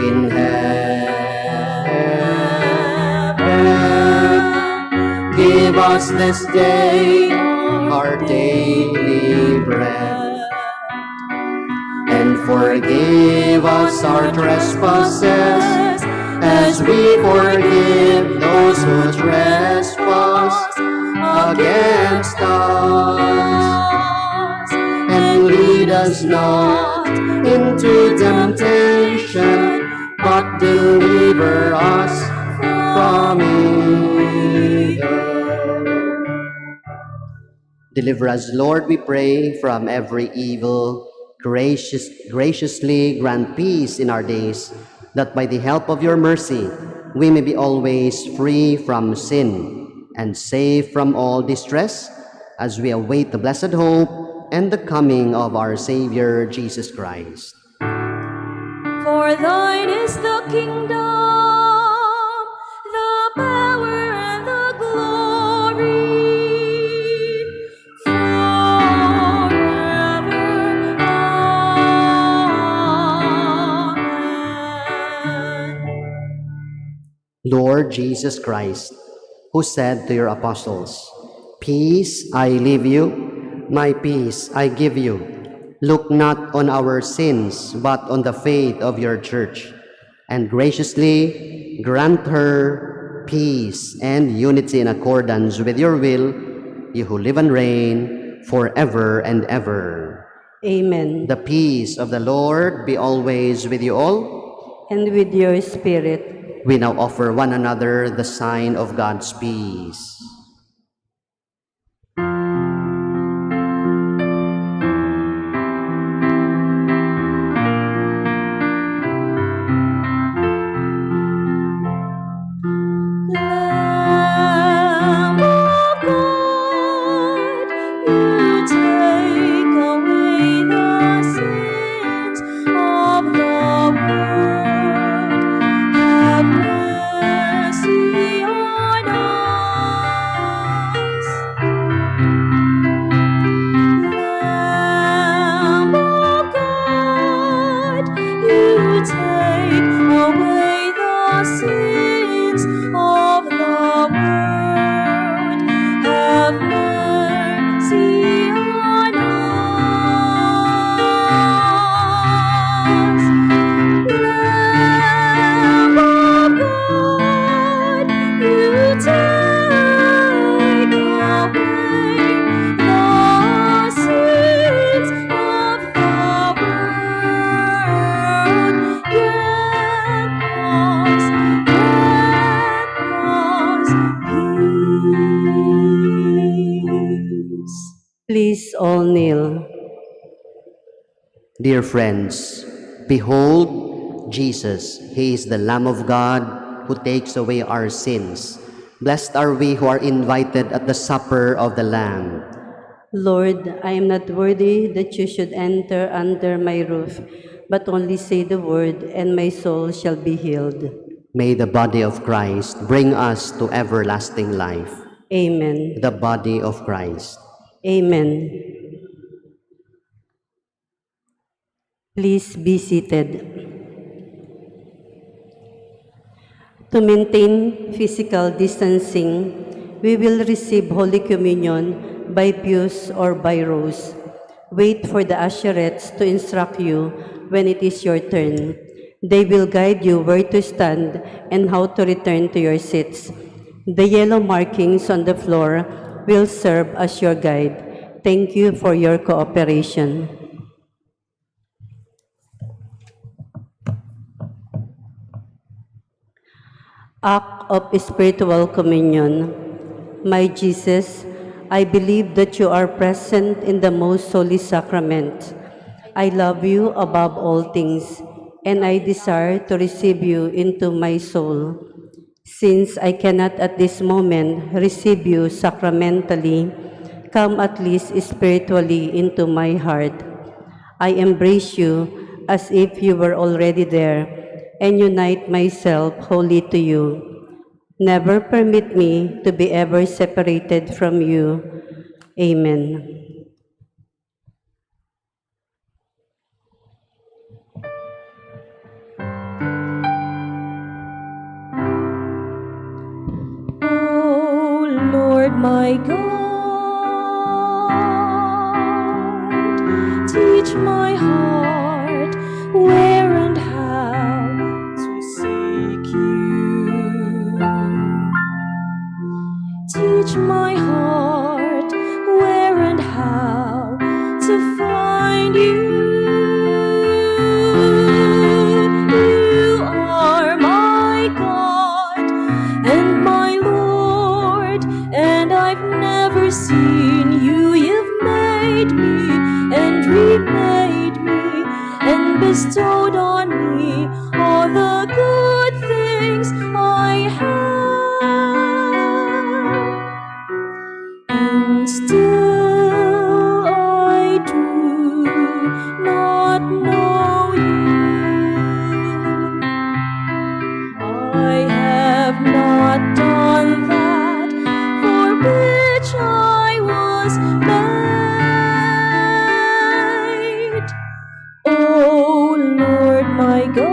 in heaven. Give us this day our daily bread, and forgive us our trespasses, as we forgive those who trespass against us. And lead us not into temptation, but deliver us from evil. Deliver us, Lord, we pray, from every evil. Graciously grant peace in our days, that by the help of your mercy we may be always free from sin and safe from all distress, as we await the blessed hope and the coming of our Savior Jesus Christ. For thine is the kingdom, the power, and the glory, forever. Amen. Lord Jesus Christ, who said to your apostles, "Peace I leave you, my peace I give you. Look not on our sins, but on the faith of your church, and graciously grant her peace and unity in accordance with your will, you who live and reign forever and ever." Amen. The peace of the Lord be always with you all. And with your spirit. We now offer one another the sign of God's peace. Lamb of God, you take away the sins of the world. Have mercy on us. Lamb of God, you take away the sins of the world. Have mercy on us. Lamb of God, you take away the sins of the world. Grant us peace. Please all kneel. Dear friends, behold Jesus. He is the Lamb of God who takes away our sins. Blessed are we who are invited at the supper of the Lamb. Lord, I am not worthy that you should enter under my roof, but only say the word, and my soul shall be healed. May the body of Christ bring us to everlasting life. Amen. The body of Christ. Amen. Please be seated. To maintain physical distancing, we will receive Holy Communion by pews or by rows. Wait for the usherettes to instruct you when it is your turn. They will guide you where to stand and how to return to your seats. The yellow markings on the floor will serve as your guide. Thank you for your cooperation. Act of Spiritual Communion. My Jesus, I believe that you are present in the most holy sacrament. I love you above all things, and I desire to receive you into my soul. Since I cannot at this moment receive you sacramentally, come at least spiritually into my heart. I embrace you as if you were already there and unite myself wholly to you. Never permit me to be ever separated from you. Amen. O Lord my God, teach my heart where and how to seek you. Teach my heart where and how to find you. You are my God and my Lord, and I've never seen you. You've made me and remade me and bestowed on me all the good things I have. And still I do not know you. I have not done that for which I was made. O Lord my God,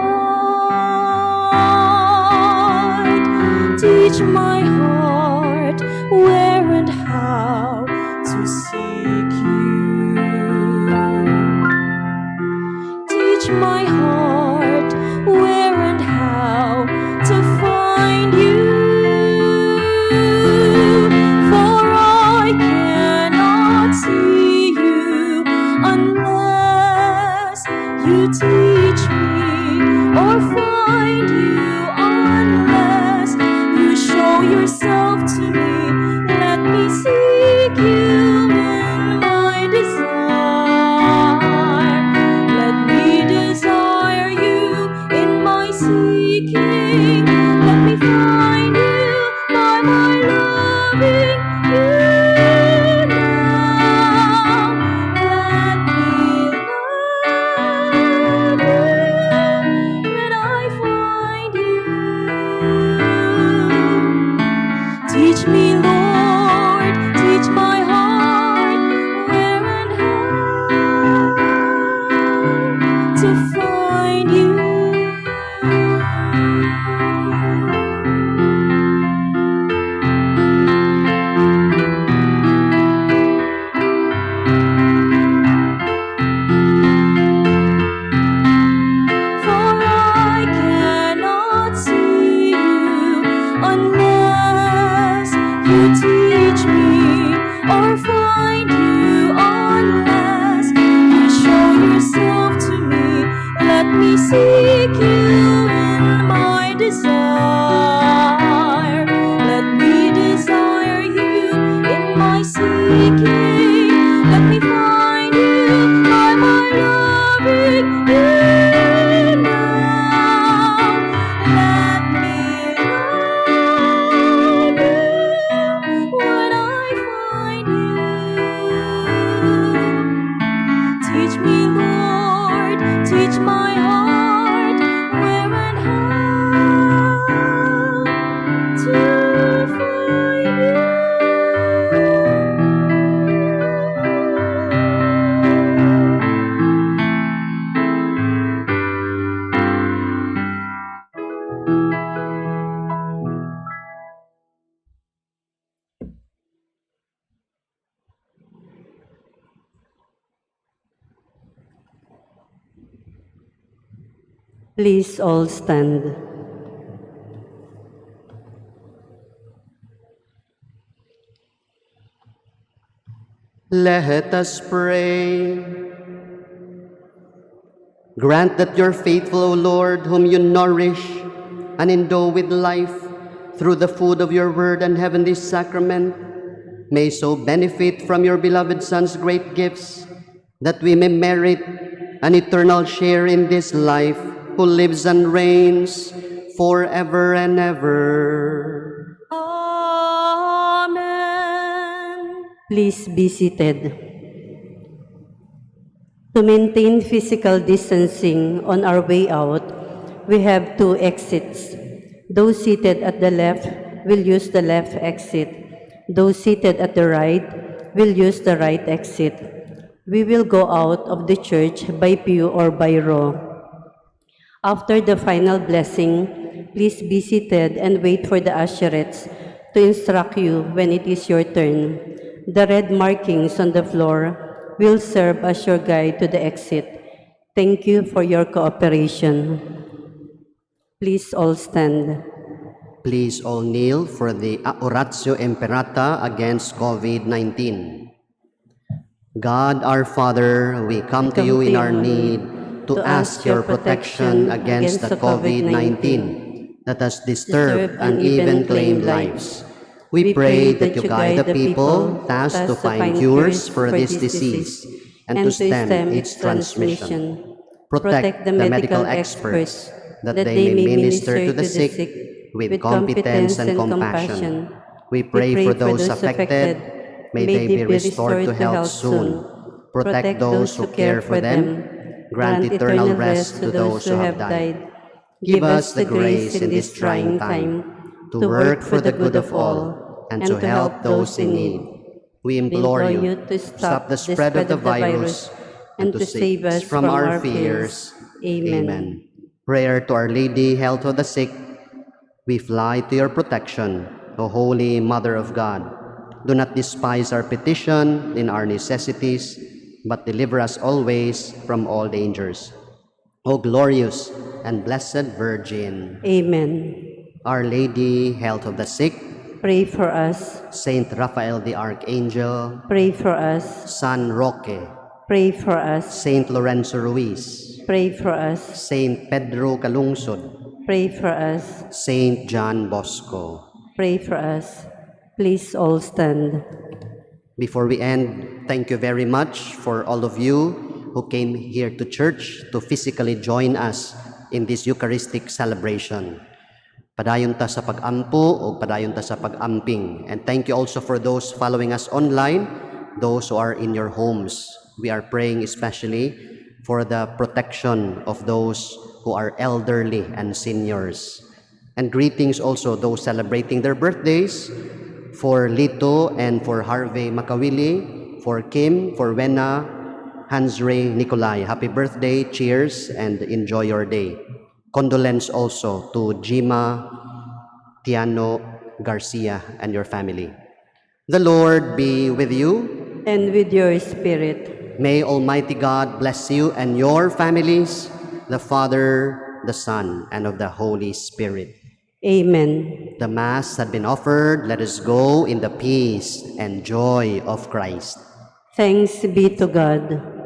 teach my heart where and how to seek you. Teach my heart where and how to find you. For I cannot see you unless you teach me, or find you unless you show yourself to me. Let me seek you in my desire. Let me desire you in my seeking. Let me find you by my loving you now. Let me love you when I find you. Teach me, Lord, teach my heart where and how to find you. For I cannot see you unless you teach me, or find you unless you show yourself to me. Let me seek you in my desire. Let me desire you in my seeking. Let me find you by my loving you now. Let me love you when I find you. Teach me, Lord, teach my heart Please all stand. Let us pray. Grant that your faithful, O Lord, whom you nourish and endow with life through the food of your word and heavenly sacrament, may so benefit from your beloved Son's great gifts, that we may merit an eternal share in this life, who lives and reigns forever and ever. Amen. Please be seated. To maintain physical distancing on our way out, we have 2 exits. Those seated at the left will use the left exit. Those seated at the right will use the right exit. We will go out of the church by pew or by row. After the final blessing, please be seated and wait for the usherettes to instruct you when it is your turn. The red markings on the floor will serve as your guide to the exit. Thank you for your cooperation. Please all stand. Please all kneel for the Oratio Imperata against COVID-19. God our Father, we come to you in our need to ask your protection against the COVID-19 that has disturbed and even claimed lives. We pray that you guide the people tasked to find cures for this disease and to stem its transmission. Protect the medical experts that they may minister to the sick with competence and compassion. We pray for those affected. May they be restored to health soon. Protect those who care for them. Grant eternal rest to those who have died. Give us the grace in this trying time to work for the good of all and to help those in need. We implore you to stop the spread of the virus and to save us from our fears. Amen. Prayer to Our Lady, Health of the Sick. We fly to your protection, O Holy Mother of God. Do not despise our petition in our necessities, but deliver us always from all dangers. O glorious and blessed Virgin. Amen. Our Lady, Health of the Sick. Pray for us. Saint Raphael the Archangel. Pray for us. San Roque. Pray for us. Saint Lorenzo Ruiz. Pray for us. Saint Pedro Calungsod. Pray for us. Saint John Bosco. Pray for us. Please all stand. Before we end, thank you very much for all of you who came here to church to physically join us in this Eucharistic celebration. Padayon ta sa pag-ampo o padayon ta sa pag-amping. And thank you also for those following us online, those who are in your homes. We are praying especially for the protection of those who are elderly and seniors. And greetings also those celebrating their birthdays, for Lito and for Harvey Makawili, for Kim, for Wena, Hansray Nikolai. Happy birthday, cheers, and enjoy your day. Condolence also to Jima Tiano Garcia and your family. The Lord be with you. And with your spirit. May Almighty God bless you and your families, the Father, the Son, and of the Holy Spirit. Amen. The Mass had been offered. Let us go in the peace and joy of Christ. Thanks be to God.